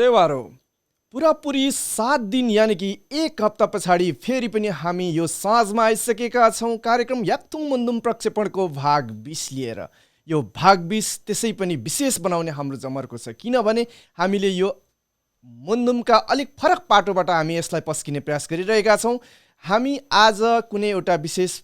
सेवारो पुरापुरी 7 दिन यानि कि 1 हप्ता पछाडि फेरि पनि हामी यो साँझमा आइसकेका छौँ कार्यक्रम याक्थुङ मुन्दुम प्रक्षेपणको भाग 20 लिएर। यो भाग 20 त्यसै पनि विशेष बनाउने हाम्रो जमर्को छ, किनभने हामीले यो मुन्दुमका अलिक फरक पाटोबाट हामी यसलाई पस्किने प्रयास गरिरहेका छौँ। हामी आज कुनै एउटा विशेष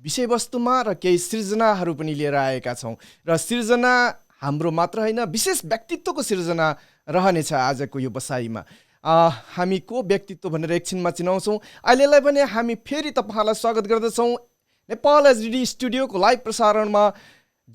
विषयवस्तुमा र केही सृजनाहरू पनि लिएर आएका छौँ र सृजना हाम्रो मात्र होइन, विशेष व्यक्तित्वको सृजना रहनेछ आजको यो बसाइमा। हामी को व्यक्तित्व भनेर एकछिनमा चिनाउँछौँ। अहिलेलाई भने हामी फेरि तपाईँहरूलाई स्वागत गर्दछौँ नेपाल एचडी स्टुडियोको लाइभ प्रसारणमा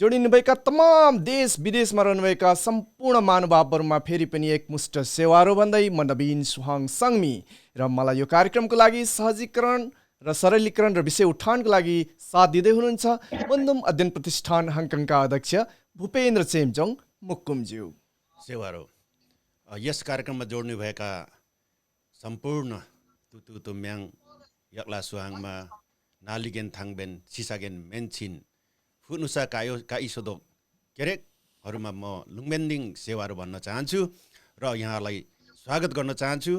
जोडिनुभएका तमाम देश विदेशमा रहनुभएका सम्पूर्ण महानुभावहरूमा फेरि पनि एकमुष्ट सेवारो भन्दै म नवीन सुहाङ सङ्मी र मलाई यो कार्यक्रमको लागि सहजीकरण र सरलीकरण र विषय उठानको लागि साथ दिँदै हुनुहुन्छ मुन्दुम अध्ययन प्रतिष्ठान हङकङका अध्यक्ष भूपेन्द्र चेम्जोङ मुक्कुमज्यू। सेवारो यस कार्यक्रममा जोड्नुभएका सम्पूर्ण तुतु तुम्याङ यक्ला सुहाङमा नालिगेन थाङबेन सिसागेन मेन्छिन फुनुसा कायो काइसोदो केरेकहरूमा म लुङबेन्दिङ सेवारो भन्न चाहन्छु र यहाँलाई स्वागत गर्न चाहन्छु।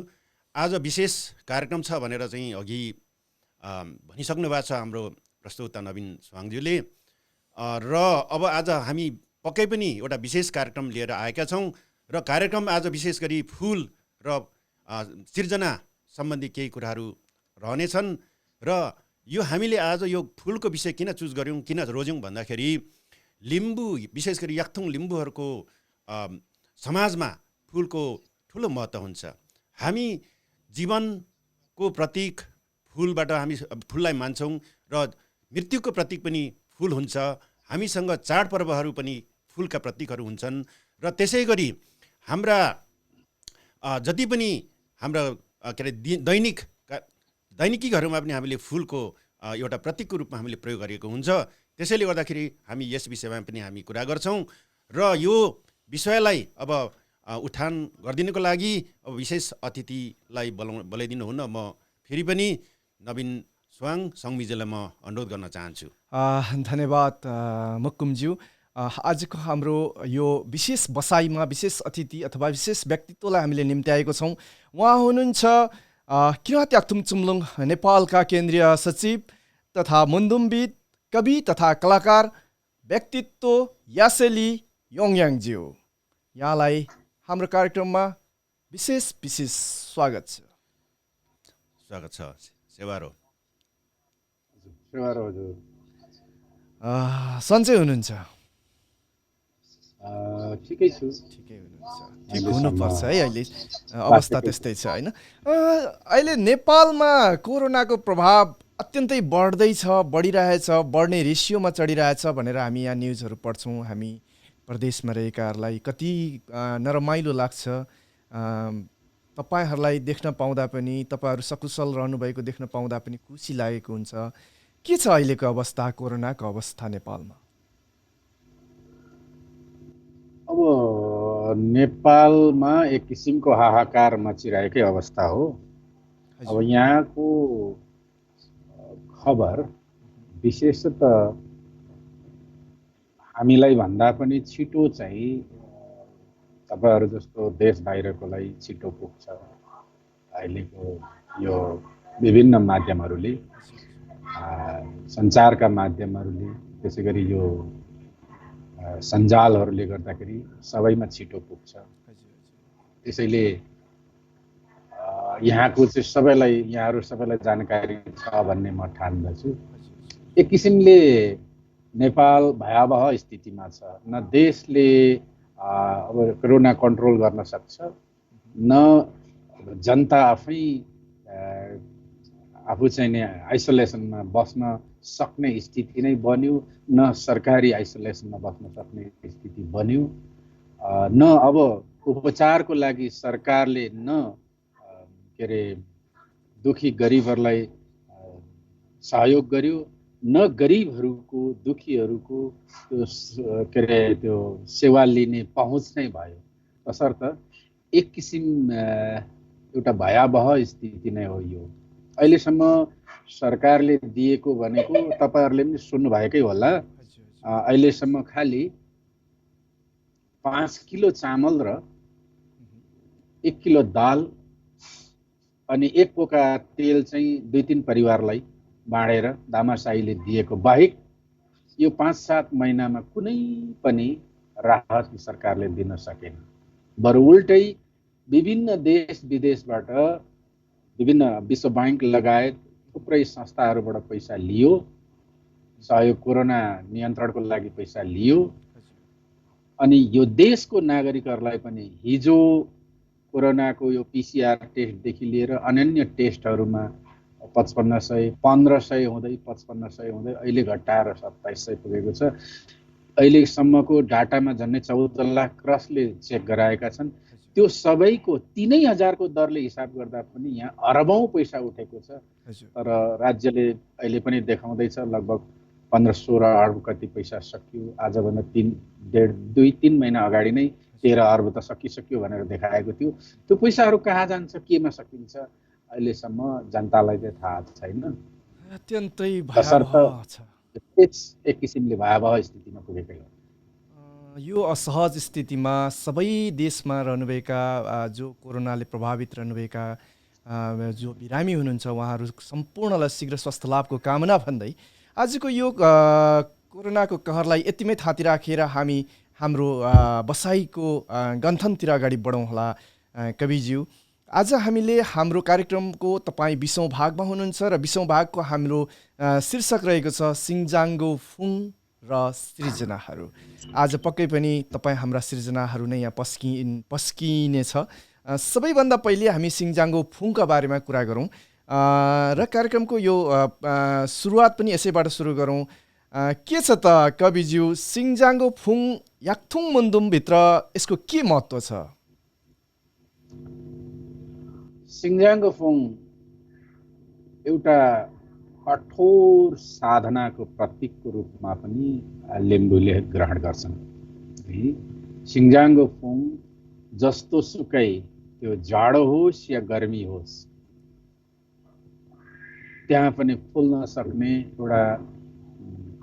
आज विशेष कार्यक्रम छ भनेर चाहिँ अघि भनिसक्नु भएको छ हाम्रो प्रस्तुता नवीन सुहाङज्यूले र अब आज हामी पक्कै पनि एउटा विशेष कार्यक्रम लिएर आएका छौँ र कार्यक्रम आज विशेष गरी फुल र सिर्जना सम्बन्धी केही कुराहरू रहनेछन् र यो हामीले आज यो फुलको विषय किन चुज गऱ्यौँ, किन रोज्यौँ भन्दाखेरि लिम्बू विशेष गरी याक्थुङ लिम्बूहरूको समाजमा फुलको ठुलो महत्त्व हुन्छ। हामी जीवनको प्रतीक फुलबाट हामी फुललाई मान्छौँ र मृत्युको प्रतीक पनि फुल हुन्छ। हामीसँग चाडपर्वहरू पनि फुलका प्रतीकहरू हुन्छन् र त्यसै गरी हाम्रा जति पनि हाम्रा के अरे दैनिकीहरूमा पनि हामीले फुलको एउटा प्रतीकको रूपमा हामीले प्रयोग गरेको हुन्छ। त्यसैले गर्दाखेरि हामी यस विषयमा पनि हामी कुरा गर्छौँ र यो विषयलाई अब उठान गरिदिनुको लागि अब विशेष अतिथिलाई बोलाइदिनु हुन म फेरि पनि नवीन सुहाङ सङ्मीजीलाई म अनुरोध गर्न चाहन्छु। धन्यवाद मुक्कुमज्यू। आजको हाम्रो यो विशेष बसाइमा विशेष अतिथि अथवा विशेष व्यक्तित्वलाई हामीले निम्त्याएको छौँ। उहाँ हुनुहुन्छ किराँत याक्थुङ चुम्लुङ नेपालका केन्द्रीय सचिव तथा मुन्दुमविद, कवि तथा कलाकार व्यक्तित्व यासेली योङयाङज्यू। यहाँलाई हाम्रो कार्यक्रममा विशेष स्वागत छ। स्वागत छ सेवारो। सेवारो हजुर। सन्चै हुनुहुन्छ? ठिकै छु। ठिकै हुनुहुन्छ? ठिक हुनुपर्छ है, अहिले अवस्था त्यस्तै छ होइन। अहिले नेपालमा कोरोनाको प्रभाव अत्यन्तै बढिरहेछ, बढ्ने रेसियोमा चढिरहेछ भनेर हामी यहाँ न्युजहरू पढ्छौँ। हामी प्रदेशमा रहेकाहरूलाई कति नरमाइलो लाग्छ, तपाईँहरूलाई देख्न पाउँदा पनि, तपाईँहरू सकुशल रहनुभएको देख्न पाउँदा पनि खुसी लागेको हुन्छ। के छ अहिलेको अवस्था, कोरोनाको अवस्था नेपालमा? अब नेपालमा एक किसिमको हाहाकार मचिरहेकै अवस्था हो। अब यहाँको खबर विशेषतः हामीलाई भन्दा पनि छिटो चाहिँ तपाईँहरू जस्तो देश बाहिरकोलाई छिटो पुग्छ। अहिलेको यो विभिन्न माध्यमहरूले, सञ्चारका माध्यमहरूले, त्यसै गरी यो सञ्जालहरूले गर्दाखेरि सबैमा छिटो पुग्छ। त्यसैले यहाँको चाहिँ यहाँहरू सबैलाई जानकारी छ भन्ने म ठान्दछु। एक किसिमले नेपाल भयावह स्थितिमा छ। न देशले अब कोरोना कन्ट्रोल गर्न सक्छ, न जनता आफू चाहिँ नि आइसोलेसनमा बस्न सक्ने स्थिति नै बन्यो, न सरकारी आइसोलेसनमा बस्न सक्ने स्थिति बन्यो, न अब उपचारको लागि सरकारले न के अरे दुखी गरिबहरूलाई सहयोग गर्यो, न गरिबहरूको दुखीहरूको के अरे त्यो सेवा लिने पहुँच नै भयो। तसर्थ एक किसिम एउटा भयावह स्थिति नै हो यो। अहिलेसम्म सरकारले दिएको भनेको तपाईँहरूले पनि सुन्नुभएकै होला, अहिलेसम्म खालि 5 किलो चामल र 1 किलो दाल अनि 1 पोका तेल चाहिँ 2-3 परिवारलाई बाँडेर दामासाहीले दिएको बाहेक यो 5-7 महिनामा कुनै पनि राहत सरकारले दिन सकेन। बरु उल्टै विभिन्न देश विदेशबाट विभिन्न विश्व बैंक लगायत थुप्रै संस्थाहरूबाट पैसा लियो, सहयोग कोरोना नियन्त्रणको लागि पैसा लियो। अनि यो देशको नागरिकहरूलाई पनि हिजो कोरोनाको यो पीसीआर टेस्टदेखि लिएर अन्य टेस्टहरूमा 5500, 1500 हुँदै 5500 हुँदै अहिले घटाएर 2700 पुगेको छ। अहिलेसम्मको डाटामा झन्डै 14 लाख क्रसले चेक गराएका छन्। त्यो सबैको 3000 को दरले हिसाब गर्दा पनि यहाँ अरबौं पैसा उठेको छ। तर राज्यले अहिले पनि देखाउँदैछ लगभग 15-16 अर्ब कति पैसा सकियो। आजभन्दा 2-3 महिना अगाडि नै 13 अर्ब त सकिसक्यो भनेर देखाएको थियो। त्यो पैसाहरू कहाँ जान्छ, केमा सकिन्छ, अहिलेसम्म जनतालाई चाहिँ थाहा छैन। अत्यन्तै भयावह छ। एक किसिमले भयावह स्थितिमा पुगेकै हो। यो असहज स्थितिमा सबै देशमा रहनुभएका जो कोरोनाले प्रभावित रहनुभएका जो बिरामी हुनुहुन्छ उहाँहरू सम्पूर्णलाई शीघ्र स्वास्थ्य लाभको कामना भन्दै आजको यो कोरोनाको कहरलाई यतिमै थाती राखेर हामी हाम्रो बसाइको गन्थनतिर अगाडि बढौँ होला। कविज्यू, आज हामीले हाम्रो कार्यक्रमको तपाईँ 20औं भागमा हुनुहुन्छ र 20औं भागको हाम्रो शीर्षक रहेको छ सिङ्जाङ्गो फुङ र सृजनाहरू। आज पक्कै पनि तपाईँ हाम्रा सृजनाहरू नै यहाँ पस्किनेछ। सबैभन्दा पहिले हामी सिङ्जाङ्गो फुङका बारेमा कुरा गरौँ र कार्यक्रमको यो सुरुवात पनि यसैबाट सुरु गरौँ। के छ त कविज्यू, सिङ्जाङ्गो फुङ याक्थुङ मुन्दुमभित्र यसको के महत्त्व छ? सिङ्जाङ्गो फुङ एउटा कठोर साधनाको प्रतीकको रूपमा पनि लिम्बूले ग्रहण गर्छन्। सिङ्जाङ्गो फुङ जस्तो सुकै त्यो जाडो होस् या गर्मी होस् त्यहाँ पनि फुल्न सक्ने एउटा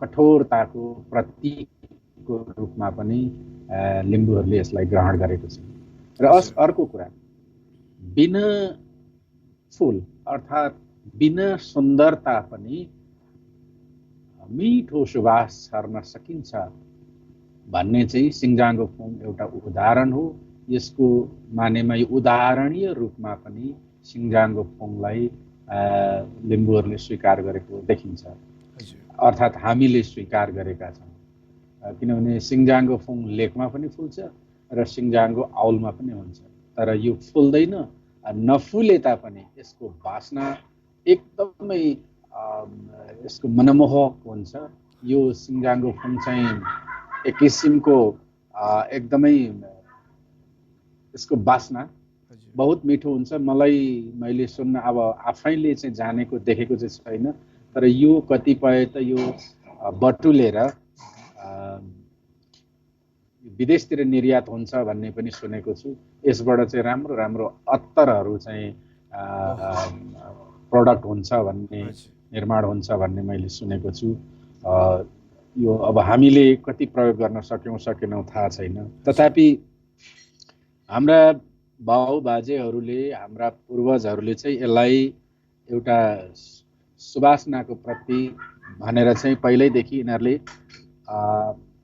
कठोरताको प्रतीकको रूपमा पनि लिम्बूहरूले यसलाई ग्रहण गरेको छ। र अर्को कुरा, बिना फुल अर्थात् बिना सुन्दरता पनि मिठो सुवास छर्न सकिन्छ भन्ने चाहिँ सिङ्जाङ्गो फुङ एउटा उदाहरण हो। यसको मानेमा यो उदाहरणीय रूपमा पनि सिङ्जाङ्गो फुङलाई लिम्बूहरूले स्वीकार गरेको देखिन्छ, अर्थात् हामीले स्वीकार गरेका छौँ। किनभने सिङ्जाङ्गो फुङ लेकमा पनि फुल्छ र सिङ्जाङ्गो आउलमा पनि हुन्छ, तर यो फुल्दैन। नफुले तापनि यसको वासना एकदमै यसको मनमोहक हुन्छ। यो सिङ्जाङ्गो फुङ चाहिँ एक किसिमको एकदमै यसको वासना बहुत मिठो हुन्छ। मैले सुन्न अब आफैले चाहिँ जानेको देखेको चाहिँ छैन, तर यो कतिपय त यो बटुलेर विदेशतिर निर्यात हुन्छ भन्ने पनि सुनेको छु। यसबाट चाहिँ राम्रो राम्रो अत्तरहरू चाहिँ प्रोडक्ट हुन्छ भन्ने, निर्माण हुन्छ भन्ने मैले सुनेको छु। यो अब हामीले कति प्रयोग गर्न सक्यौँ सकेनौँ थाहा छैन। तथापि हाम्रा बाउ बाजेहरूले, हाम्रा पूर्वजहरूले चाहिँ यसलाई एउटा सुवासनाको प्रतीक भनेर चाहिँ पहिल्यैदेखि यिनीहरूले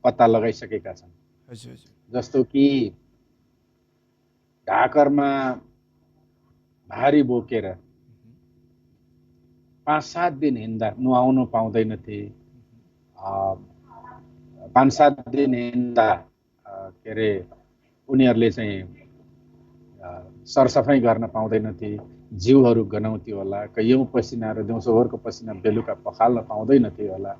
पत्ता लगाइसकेका छन्। जस्तो कि ढाकरमा भारी बोकेर 5-7 दिन हिँड्दा नुहाउनु पाउँदैनथे। 5-7 दिन हिँड्दा के अरे उनीहरूले चाहिँ सरसफाइ गर्न पाउँदैनथे, जिउहरू गनाउँथ्यो होला। कैयौँ पसिना र दिउँसोभरको पसिना बेलुका पखाल्न पाउँदैनथे होला,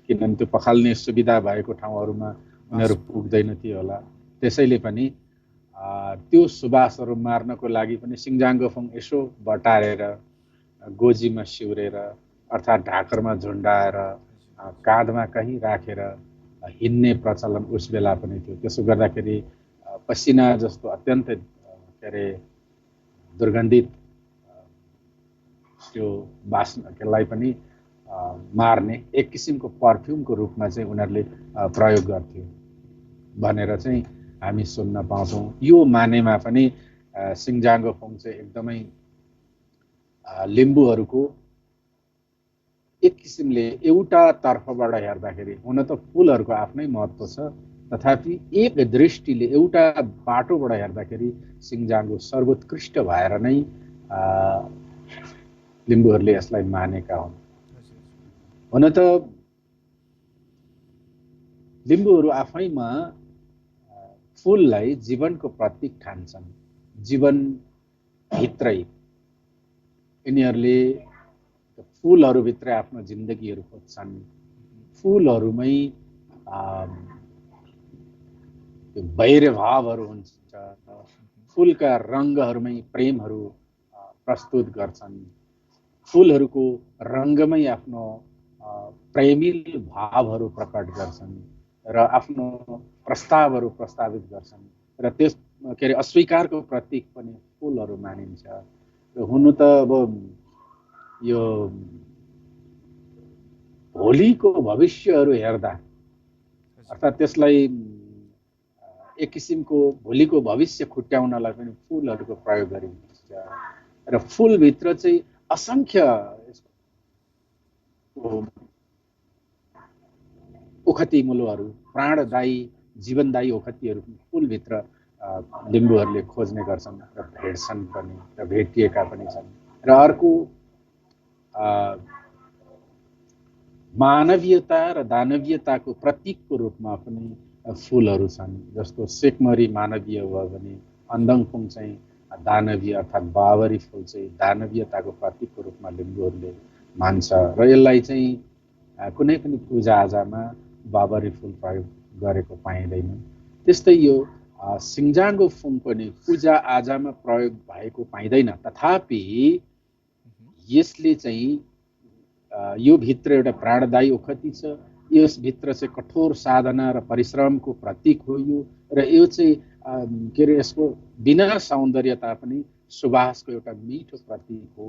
किनभने त्यो पखाल्ने सुविधा भएको ठाउँहरूमा उनीहरू पुग्दैनथे होला। त्यसैले पनि त्यो सुवासहरू मार्नको लागि पनि सिङ्जाङ्गो फुङ यसो बटारेर गोजीमा सिउरेर अर्थात् ढाकरमा झुन्डाएर काँधमा कहीँ राखेर हिँड्ने प्रचलन उस बेला पनि थियो। त्यसो गर्दाखेरि पसिना जस्तो अत्यन्तै के अरे दुर्गन्धित त्यो वासनालाई पनि मार्ने एक किसिमको पर्फ्युमको रूपमा चाहिँ उनीहरूले प्रयोग गर्थ्यो भनेर चाहिँ हामी सुन्न पाउँछौँ। यो मानेमा पनि सिङ्जाङ्गो फोङ चाहिँ एकदमै लिम्बूहरूको एक किसिमले एउटा तर्फबाट हेर्दाखेरि हुन त फुलहरूको आफ्नै महत्त्व छ, तथापि एक दृष्टिले एउटा बाटोबाट हेर्दाखेरि सिङ्जाङ्गो सर्वोत्कृष्ट भएर नै लिम्बूहरूले यसलाई मानेका हुन्। हुन त लिम्बूहरू आफैमा फुललाई जीवनको प्रतीक ठान्छन्। जीवनभित्रै यिनीहरूले फुलहरूभित्रै आफ्नो जिन्दगीहरू खोज्छन्। फुलहरूमै वैरभावहरू हुन्छ। फुलका रङ्गहरूमै प्रेमहरू प्रस्तुत गर्छन्। फुलहरूको रङ्गमै आफ्नो प्रेमिल भावहरू प्रकट गर्छन् र आफ्नो प्रस्तावहरू प्रस्तावित गर्छन् र त्यस के अरे अस्वीकारको प्रतीक पनि फुलहरू मानिन्छ। र हुनु त अब यो भोलिको भविष्यहरू हेर्दा अर्थात् त्यसलाई एक किसिमको भोलिको भविष्य खुट्याउनलाई पनि फुलहरूको प्रयोग गरिन्छ र फुलभित्र चाहिँ असङ्ख्य ओखती मूलहरू, प्राणदायी जीवनदायी ओखतीहरू फुलभित्र लिम्बूहरूले खोज्ने गर्छन् र भेट्छन् पनि र भेटिएका पनि छन्। र अर्को मानवीयता र दानवीयताको प्रतीकको रूपमा पनि फुलहरू छन्। जस्तो सेकमरी मानवीय भयो भने अन्धङफुङ चाहिँ दानवीय अर्थात् बाबरी फुल चाहिँ दानवीयताको प्रतीकको रूपमा लिम्बूहरूले मान्छ र यसलाई चाहिँ कुनै पनि पूजाआजामा बाबरी फुल प्रयोग गरेको पाइँदैन। त्यस्तै यो सिङ्जाङ्गो फुङ पनि पूजाआजामा प्रयोग भएको पाइँदैन, तथापि यसले चाहिँ यो भित्र एउटा प्राणदायी ओखती छ। यसभित्र चाहिँ कठोर साधना र परिश्रमको प्रतीक हो यो, र यो चाहिँ के अरे यसको बिना सौन्दर्यता पनि सुवासको एउटा मिठो प्रतीक हो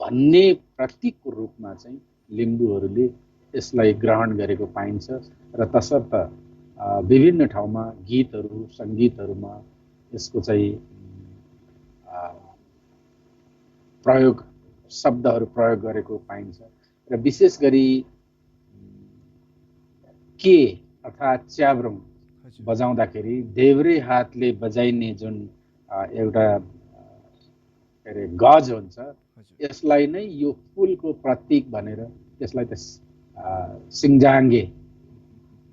भन्ने प्रतीकको रूपमा चाहिँ लिम्बूहरूले यसलाई ग्रहण गरेको पाइन्छ। र तसर्थ विभिन्न ठाउँमा गीतहरू सङ्गीतहरूमा यसको चाहिँ प्रयोग शब्दहरू प्रयोग गरेको पाइन्छ। र विशेष गरी के अर्थात् च्याब्रुङ बजाउँदाखेरि देब्रे हातले बजाइने जुन एउटा के अरे गज हुन्छ, यसलाई नै यो फुलको प्रतीक भनेर यसलाई त सिङ्जाङ्गे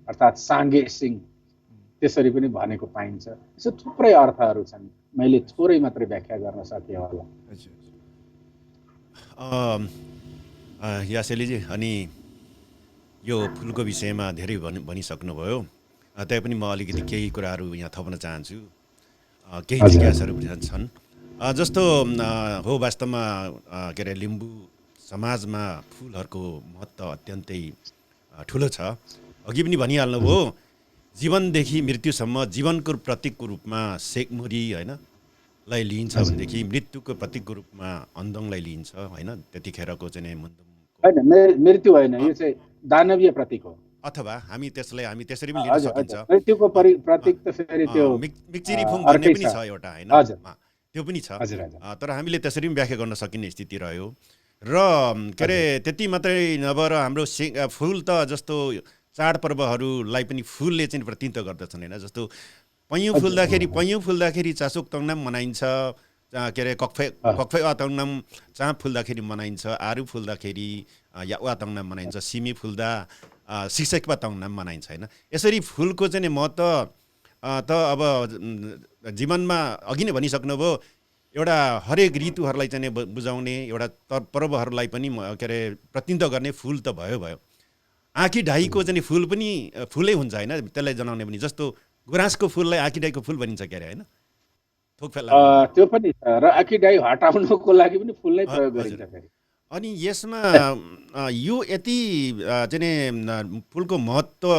अर्थात् साङ्गे सिङ त्यसरी पनि भनेको पाइन्छ। यसो थुप्रै अर्थहरू छन्, मैले थोरै मात्रै व्याख्या गर्न सकेँ होला। यासेलीजी, अनि यो फुलको विषयमा धेरै भनिसक्नुभयो, तैपनि म अलिकति केही कुराहरू यहाँ थप्न चाहन्छु। केही जिज्ञासाहरू छन्। जस्तो हो वास्तवमा के अरे लिम्बू समाजमा फुलहरूको महत्त्व अत्यन्तै ठुलो छ। अघि पनि भनिहाल्नुभयो, जीवनदेखि मृत्युसम्म जीवनको प्रतीकको रूपमा सेकमुरी होइन लाई लिइन्छ भनेदेखि मृत्युको प्रतीकको रूपमा अन्धङलाई लिइन्छ होइन। त्यतिखेरको चाहिँ होइन, मृत्यु होइन, यो चाहिँ दानवीय प्रतीक हो। अथवा हामी त्यसरी पनि लिन सकिन्छ। मृत्युको प्रतीक त फेरि त्यो मिक्चिरी फुङ भन्ने पनि छ एउटा होइन, त्यो पनि छ। तर हामीले त्यसरी पनि व्याख्या गर्न सकिने स्थिति रह्यो। र के अरे त्यति मात्रै नभएर हाम्रो फुल त जस्तो चाडपर्वहरूलाई पनि फुलले चाहिँ प्रतिनिधित्व गर्दछन् होइन। जस्तो पैयुँ फुल्दाखेरि चासोक तङ्नाम मनाइन्छ, के अरे कक्फे वा तङ्नाम चाँप फुल्दाखेरि मनाइन्छ, आरु फुल्दाखेरि या तङ्नाम मनाइन्छ, सिमी फुल्दा शिक्षकवा तङ्नाम मनाइन्छ होइन। यसरी फुलको चाहिँ महत्त्व त अब जीवनमा अघि नै भनिसक्नुभयो, एउटा हरेक ऋतुहरूलाई चाहिँ बुझाउने एउटा पर्वहरूलाई पनि के अरे प्रतिनिधित्व गर्ने फुल त भयो। आँखी ढाईको चाहिँ फुल पनि फुलै हुन्छ होइन, त्यसलाई जनाउने पनि। जस्तो गुराँसको फुललाई आँखी ढाईको फुल भनिन्छ के अरे होइन, त्यो पनि छ। र आँखी ढाई हटाउनको लागि पनि फुल नै प्रयोग गरिन्छ फेरि। अनि यसमा यो यति चाहिँ फुलको महत्त्व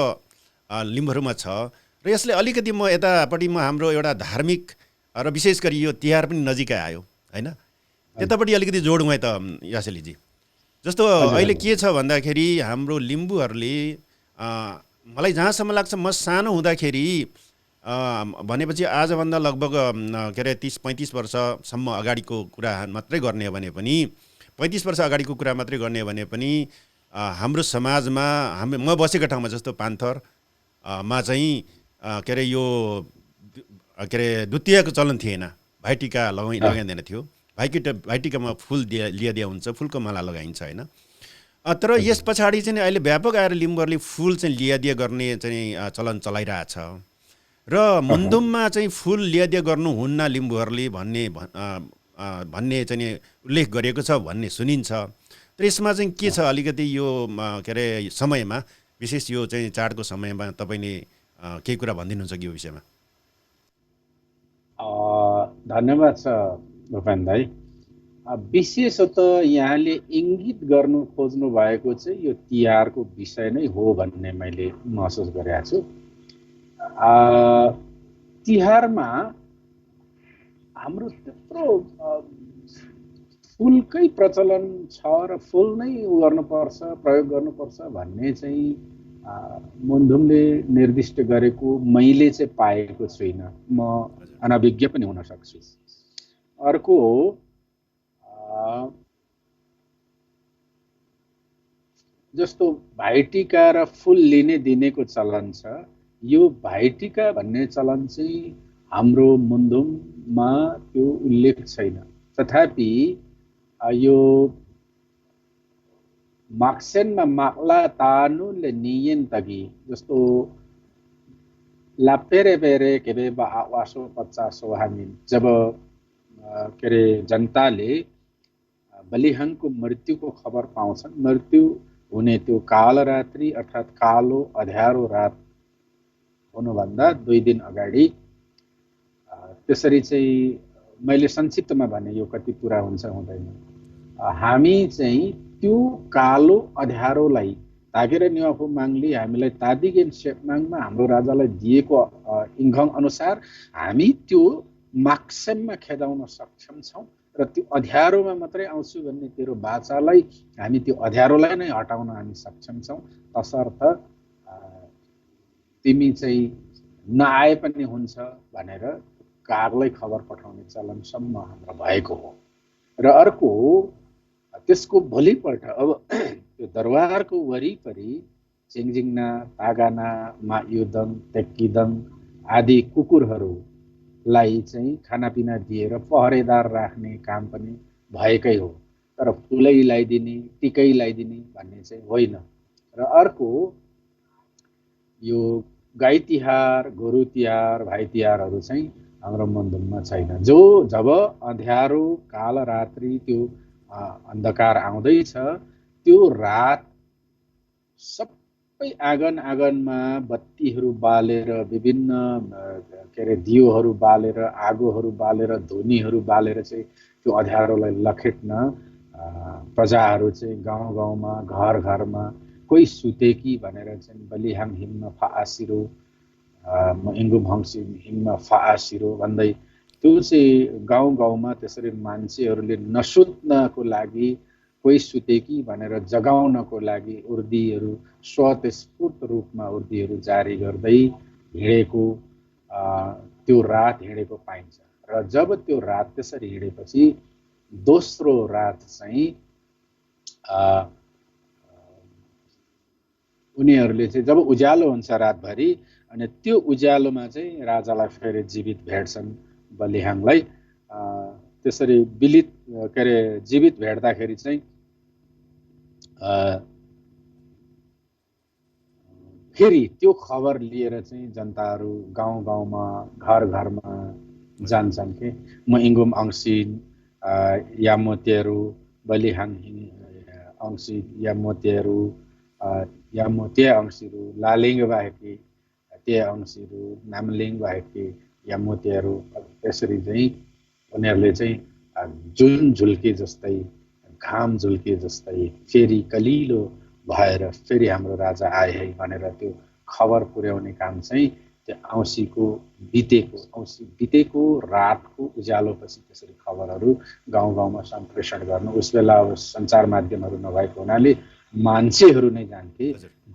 लिम्बूहरूमा छ। र यसले अलिकति म यतापट्टि हाम्रो एउटा धार्मिक र विशेष गरी यो तिहार पनि नजिकै आयो होइन, त्यतापट्टि अलिकति जोडौँ है त यासेलीजी। जस्तो अहिले के छ भन्दाखेरि हाम्रो लिम्बूहरूले मलाई जहाँसम्म लाग्छ, म सानो हुँदाखेरि भनेपछि आजभन्दा लगभग के अरे 30-35 वर्षसम्म अगाडिको कुरा मात्रै गर्ने हो भने पनि 35 वर्ष अगाडिको कुरा मात्रै गर्ने हो भने पनि हाम्रो समाजमा म बसेको ठाउँमा जस्तो पान्थर मा चाहिँ के अरे यो के अरे द्वितीयको चलन थिएन। भाइटिका लगाइँदैन थियो। भाइटिकामा फुल लिया हुन्छ, फुलको माला लगाइन्छ होइन। तर यस पछाडि चाहिँ अहिले व्यापक आएर लिम्बुहरूले फुल चाहिँ लियादिया गर्ने चाहिँ चलन चलाइरहेछ र मुन्दुममा चाहिँ फुल लियादिया गर्नुहुन्न लिम्बुहरूले भन्ने चाहिँ उल्लेख गरिएको छ भन्ने सुनिन्छ। तर यसमा चाहिँ के छ अलिकति यो के अरे समयमा विशेष यो चाहिँ चाडको समयमा तपाईँले केही कुरा भनिदिनुहुन्छ कि यो विषयमा? धन्यवाद छ भूपेन दाई। विशेषतः यहाँले इङ्गित गर्नु खोज्नु भएको चाहिँ यो तिहारको विषय नै हो भन्ने मैले महसुस गरेको छु। तिहारमा हाम्रो त्यत्रो फुलकै प्रचलन छ र फुल नै गर्नुपर्छ, प्रयोग गर्नुपर्छ भन्ने चाहिँ मुन्दुमले निर्दिष्ट गरेको मैले चाहिँ पाएको छुइनँ। म अनभिज्ञ पनि हुन सक्छु। अर्को जस्तो भाइटिका र फुल लिने दिनेको चलन छ, यो भाइटिका भन्ने चलन चाहिँ हाम्रो मुन्दुममा त्यो उल्लेख छैन। तथापि यो माक्सेनमा माक्ला तानुले नियन तगी जस्तो लापेरे बेरे केबे बा आवासो 50 हामीन जब के अरे जनताले बलिहाङको मृत्युको खबर पाउँछन्, मृत्यु हुने त्यो कालरात्रि अर्थात् कालो अँध्यारो रात हुनुभन्दा 2 दिन अगाडि त्यसरी चाहिँ मैले संक्षिप्तमा भने, यो कति पुरा हुन्छ हुँदैन, हामी चाहिँ त्यो कालो अँध्यारोलाई तागेर निवाफु माङले हामीलाई तादिगेन सेपमाङमा हाम्रो राजालाई दिएको इङ्घङ अनुसार हामी त्यो माक्सेममा खेदाउन सक्षम छौँ र त्यो अँध्यारोमा मात्रै आउँछु भन्ने तेरो बाचालाई हामी त्यो अँध्यारोलाई नै हटाउन हामी सक्षम छौँ। तसर्थ तिमी चाहिँ नआए पनि हुन्छ भनेर कागलाई खबर पठाउने चलनसम्म हाम्रो भएको हो। र अर्को त्यसको भोलिपल्ट अब त्यो दरबारको वरिपरि चिङजिङना, तागाना, मायुदङ, तेक्किदङ आदि कुकुरहरूलाई चाहिँ खानापिना दिएर पहरेदार राख्ने काम पनि भएकै हो। तर फुलै लगाइदिने, टिकै लगाइदिने भन्ने चाहिँ होइन। र अर्को यो गाई तिहार, गोरु तिहार, भाइ तिहारहरू चाहिँ हाम्रो मुन्दुममा छैन। जब अँध्यारो कालरात्रि त्यो अन्धकार आउँदैछ, त्यो रात सबै आँगन आँगनमा बत्तीहरू बालेर, विभिन्न के अरे दियोहरू बालेर, आगोहरू बालेर, धुनीहरू बालेर चाहिँ त्यो अँध्यारोलाई लखेट्न प्रजाहरू चाहिँ गाउँ गाउँमा, घर घरमा कोही सुते कि भनेर चाहिँ बलिहाङ हिममा फाआसिरो, इङ्गुम हङ्सी हिममा फाआसिरो भन्दै त्यो चाहिँ गाउँ गाउँमा त्यसरी मान्छेहरूले नसुत्नको लागि, कोही सुते कि भनेर जगाउनको लागि उर्दीहरू स्वतस्फूर्त रूपमा उर्दीहरू जारी गर्दै हिँडेको त्यो रात हिँडेको पाइन्छ। र जब त्यो रात त्यसरी हिँडेपछि दोस्रो रात चाहिँ उनीहरूले चाहिँ जब उज्यालो हुन्छ रातभरि, अनि त्यो उज्यालोमा चाहिँ राजालाई फेरि जीवित भेट्छन् बलिहाङलाई। त्यसरी के अरे जीवित भेट्दाखेरि चाहिँ फेरि त्यो खबर लिएर चाहिँ जनताहरू गाउँ गाउँमा, घर घरमा जान्छन् कि म इङ्गुम अंसिन यामोतेहरू, बलिहाङ अंसिन यामोतेहरू, यामोते अंसिरू, लालिङ बाहेकी ते अंसिरू, नामलिङ बाहेकी यामोतेहरू, त्यसरी चाहिँ उनीहरूले चाहिँ जुन झुल्के जस्तै, घाम झुल्के जस्तै फेरि कलिलो भएर फेरि हाम्रो राजा आए है भनेर त्यो खबर पुर्याउने काम चाहिँ त्यो औँसी बितेको रातको उज्यालोपछि त्यसरी खबरहरू गाउँ गाउँमा सम्प्रेषण गर्नु। उस बेला अब सञ्चार माध्यमहरू नभएको हुनाले मान्छेहरू नै जान्थे,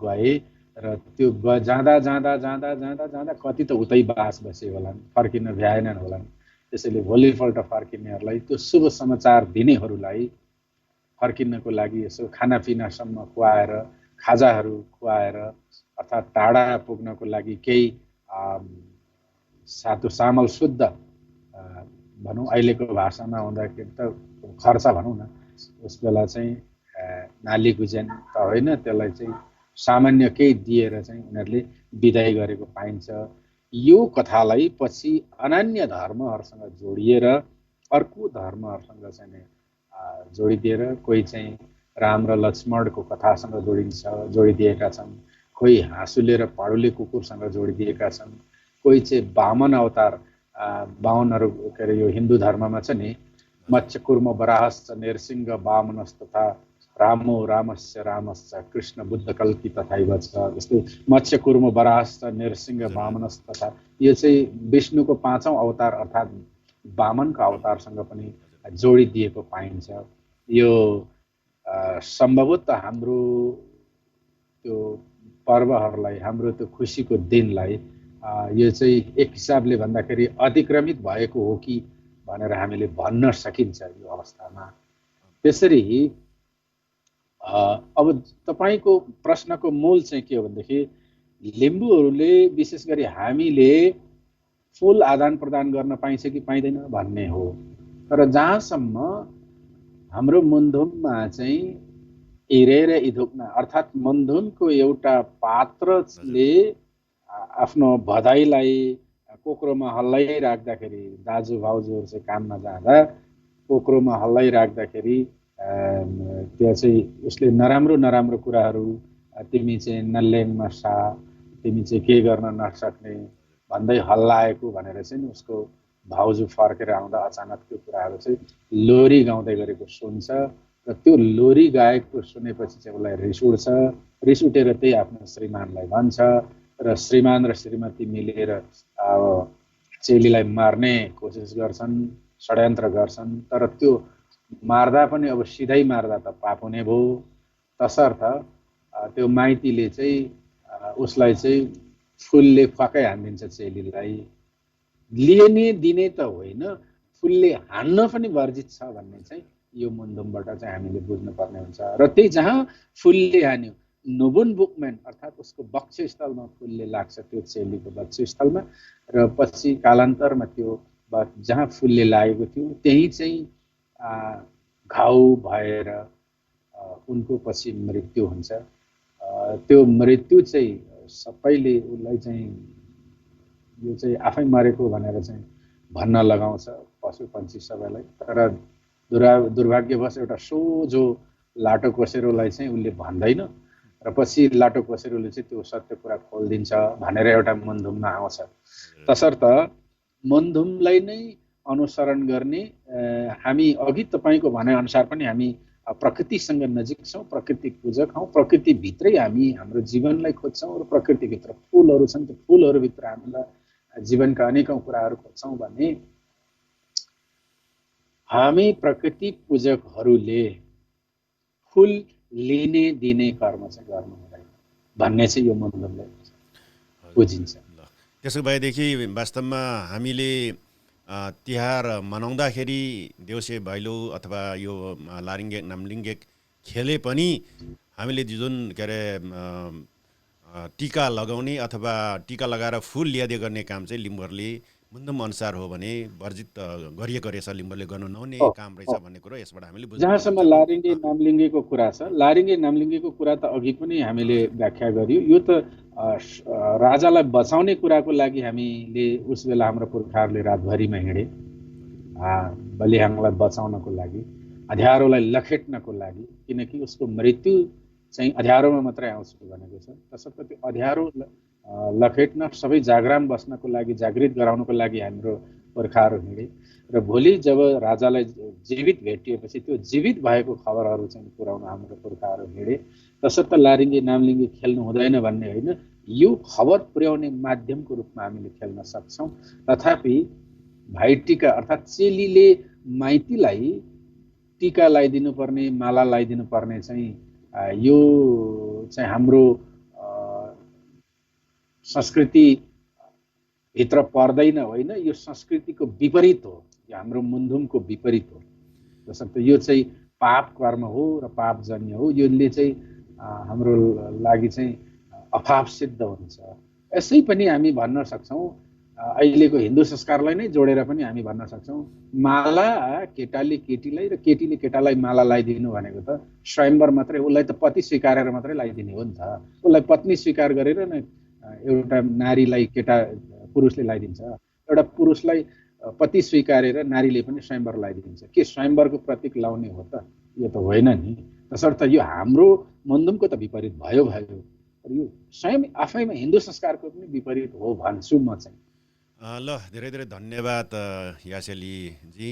गए र त्यो जाँदा जाँदा जाँदा जाँदा जाँदा कति त उतै बास बसे होलान्, फर्किन भ्याएनन् होलान्। त्यसैले भोलिपल्ट फर्किनेहरूलाई त्यो शुभ समाचार दिनेहरूलाई फर्किनको लागि यसो खानापिनासम्म खुवाएर, खाजाहरू खुवाएर, अर्थात् टाढा पुग्नको लागि केही सातो सामल शुद्ध भनौँ, अहिलेको भाषामा हुँदाखेरि त खर्च भनौँ न, उस बेला चाहिँ नाली गुजेन त होइन, त्यसलाई चाहिँ सामान्य केही दिएर चाहिँ उनीहरूले विदाई गरेको पाइन्छ। यो कथालाई पछि अनन्य धर्महरूसँग जोडिएर, अर्को धर्महरूसँग चाहिँ जोडिदिएर, कोही चाहिँ राम र लक्ष्मणको कथासँग जोडिदिएका छन्, कोही हाँसुले र पढुले कुकुरसँग जोडिदिएका छन्, कोही चाहिँ वामन अवतार, बाहुनहरू के अरे यो हिन्दू धर्ममा छ नि, मत्स्यकुर्म वराहश्च नृसिंह वामनस्तथा रामो रामस्य रामश्च कृष्ण बुद्ध कल्की तथैव छ। जस्तै मत्स्यकुर्म वराहश्च नृसिंह वामनस्तथा, यो चाहिँ विष्णुको 5औं अवतार अर्थात् वामनको अवतारसँग पनि जोडिदिएको पाइन्छ। यो सम्भवतः हाम्रो त्यो पर्वहरूलाई, हाम्रो त्यो खुसीको दिनलाई यो चाहिँ एक हिसाबले भन्दाखेरि अतिक्रमित भएको हो कि भनेर हामीले भन्न सकिन्छ यो अवस्थामा। त्यसरी अब तपाईको प्रश्नको मूल चाहिँ के हो भनेदेखि, लिम्बूहरूले विशेष गरी हामीले फुल आदान प्रदान गर्न पाइन्छ कि पाइँदैन भन्ने हो। तर जहाँसम्म हाम्रो मुन्धुममा चाहिँ इरेर इधुक्न अर्थात् मुन्धुमको एउटा पात्रले आफ्नो भदाईलाई कोक्रोमा हल्लाइराख्दाखेरि, दाजु भाउजूहरू चाहिँ काममा जाँदा कोक्रोमा हल्लाइराख्दाखेरि त्यो चाहिँ उसले नराम्रो नराम्रो कुराहरू, तिमी चाहिँ नल्याङमा सा, तिमी चाहिँ के गर्न नसक्ने भन्दै हल्लाएको भनेर चाहिँ उसको भाउजू फर्केर आउँदा अचानक त्यो कुराहरू चाहिँ लोरी गाउँदै गरेको सुन्छ र त्यो लोरी गाएको सुनेपछि चाहिँ उसलाई रिस उठ्छ। रिस उठेर त्यही आफ्नो श्रीमानलाई भन्छ र श्रीमान र श्रीमती मिलेर चेलीलाई मार्ने कोसिस गर्छन्, षड्यन्त्र गर्छन्। तर त्यो मार्दा पनि अब सिधै मार्दा त पाप हुने भयो। तसर्थ त्यो माइतीले चाहिँ उसलाई चाहिँ फुलले फकै हानिदिन्छ चेलीलाई। लिने दिने त होइन, फुलले हान्न पनि वर्जित छ भन्ने चाहिँ यो मुन्धुमबाट चाहिँ हामीले बुझ्नुपर्ने हुन्छ। र त्यही जहाँ फुलले हान्यो, नुबुन बुकम्यान अर्थात् उसको वक्षस्थलमा फुलले लाग्छ, त्यो चेलीको वक्षस्थलमा, र पछि कालान्तरमा त्यो जहाँ फुलले लागेको थियो त्यही चाहिँ घाउ भएर उनको पछि मृत्यु हुन्छ। त्यो मृत्यु चाहिँ सबैले उसलाई चाहिँ यो चाहिँ आफै मरेको भनेर चाहिँ भन्न लगाउँछ पशु पन्छी सबैलाई। तर दुर्भाग्यवश एउटा सोझो लाटो कोसेरोलाई चाहिँ उसले भन्दैन र पछि लाटो कोसेरोले चाहिँ त्यो सत्य कुरा खोलिदिन्छ भनेर एउटा मुन्धुममा आउँछ। तसर्थ मुन्धुमलाई नै अनुसरण गर्ने, हामी अघि तपाईँको भनाइअनुसार पनि हामी प्रकृतिसँग नजिक छौँ, प्रकृति पूजक हौँ, प्रकृतिभित्रै हामी हाम्रो जीवनलाई खोज्छौँ र प्रकृतिभित्र फुलहरू छन्, त्यो फुलहरूभित्र हामीलाई जीवनका अनेकौँ कुराहरू खोज्छौँ भने हामी प्रकृति पूजकहरूले फुल लिने दिने कर्म चाहिँ गर्नु हुँदैन भन्ने चाहिँ यो मुन्धुमले बुझिन्छ। त्यसो भएदेखि वास्तवमा हामीले तिहार मनाउँदाखेरि देउसे भैलो अथवा यो लारिङ्गे नामलिङ्गे खेले पनि हामीले जुन के अरे टीका लगाउने अथवा टीका लगाएर फुल ल्यादै गर्ने काम चाहिँ लिम्बूहरूले मुन्धुम अनुसार हो भने वर्जित गरिएको रहेछ, लिम्बूले गर्नु नहुने काम रहेछ भन्ने कुरो यसबाट हामीले बुझ्छौँ। जहाँसम्म लारिङ्गे नामलिङ्गेको कुरा छ, लारिङ्गे नामलिङ्गेको कुरा त अघि पनि हामीले व्याख्या गर्यौँ। यो त राजालाई बचाउने कुराको लागि हामीले उस बेला हाम्रो पुर्खाहरूले रातभरिमा हिँडे, बलिहाङलाई बचाउनको लागि, अँध्यारोलाई लखेट्नको लागि, किनकि उसको मृत्यु चाहिँ अँध्यारोमा मात्रै आउँछ भनेको छ। तसर्थ त्यो अँध्यारो लखेट्न, सबै जागराम बस्नको लागि, जागृत गराउनको लागि हाम्रो पुर्खाहरू हिँडे र भोलि जब राजालाई जीवित भेटिएपछि त्यो जीवित भएको खबरहरू चाहिँ पुर्याउन हाम्रो पुर्खाहरू हिँडे। तसर्थ लारिङ्गे नामलिङ्गे खेल्नु हुँदैन भन्ने होइन, यो खबर पुर्याउने माध्यमको रूपमा हामीले खेल्न सक्छौँ। तथापि भाइटिका अर्थात् चेलीले माइतीलाई टिका लगाइदिनु पर्ने, माला लगाइदिनु पर्ने चाहिँ यो चाहिँ हाम्रो संस्कृति भित्र पर्दैन होइन, यो संस्कृतिको विपरीत हो, यो हाम्रो मुन्धुमको विपरीत हो। जसर्थ यो चाहिँ पाप कर्म हो र पापजन्य हो, यसले चाहिँ हाम्रो लागि चाहिँ अफाप सिद्ध हुन्छ। यसै पनि हामी भन्न सक्छौँ, अहिलेको हिन्दू संस्कारलाई नै जोडेर पनि हामी भन्न सक्छौँ, माला केटाले केटीलाई र केटीले केटालाई माला लगाइदिनु भनेको त स्वयंवर मात्रै, उसलाई त पति स्वीकारेर मात्रै लगाइदिने हो नि त। उसलाई पत्नी स्वीकार गरेर नै एउटा नारीलाई पुरुषले लगाइदिन्छ, एउटा पुरुषलाई पति स्वीकारेर नारीले पनि स्वयंवर लगाइदिन्छ। के स्वयंवरको प्रतीक लाउने हो त? यो त होइन नि। तसर्थ यो हाम्रो मुन्धुमको त विपरीत भयो। यो स्वयं आफैमा हिन्दू संस्कारको पनि विपरीत हो भन्छु म चाहिँ। ल धेरै धेरै धन्यवाद यासेलीजी।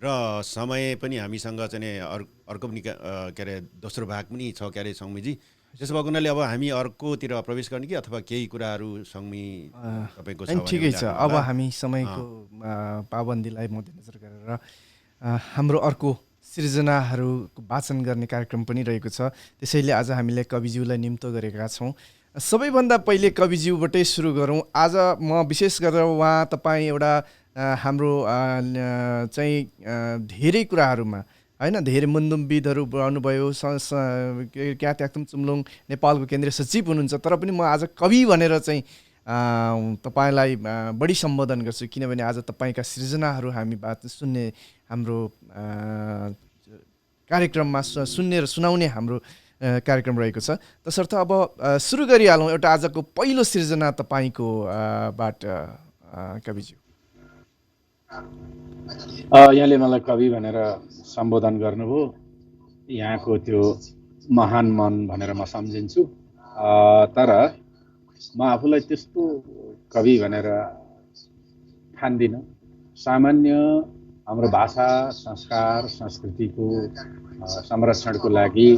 र समय पनि हामीसँग चाहिँ अर्को पनि के अरे दोस्रो भाग पनि छ के अरे सङ्मीजी। त्यसो भएको हुनाले अब हामी अर्कोतिर प्रवेश गर्ने कि अथवा केही कुराहरू सङ्मी तपाईँको छ? ठिकै छ, अब हामी समयको पाबन्दीलाई मध्यनजर गरेर हाम्रो अर्को सृजनाहरूको वाचन गर्ने कार्यक्रम पनि रहेको छ। त्यसैले आज हामीले कविज्यूलाई निम्तो गरेका छौँ। सबैभन्दा पहिले कविज्यूबाटै सुरु गरौँ। आज म विशेष गरेर तपाईँ एउटा हाम्रो चाहिँ धेरै कुराहरूमा होइन, धेरै मुन्धुमविदहरू आउनुभयो। क्या त्याक्तुम चुम्लुङ नेपालको केन्द्रीय सचिव हुनुहुन्छ, तर पनि म आज कवि भनेर चाहिँ तपाईँलाई बढी सम्बोधन गर्छु, किनभने आज तपाईँका सृजनाहरू हामी सुन्ने, हाम्रो कार्यक्रममा सुन्ने र सुनाउने हाम्रो कार्यक्रम रहेको छ। तसर्थ अब सुरु गरिहालौँ एउटा आजको पहिलो सृजना तपाईँको बाट कविज्यू। यहाँले मलाई कवि भनेर सम्बोधन गर्नुभयो, यहाँको त्यो महान मन भनेर म सम्झिन्छु। तर म आफूलाई त्यस्तो कवि भनेर ठान्दिनँ। सामान्य हाम्रो भाषा, संस्कार, संस्कृतिको संरक्षणको लागि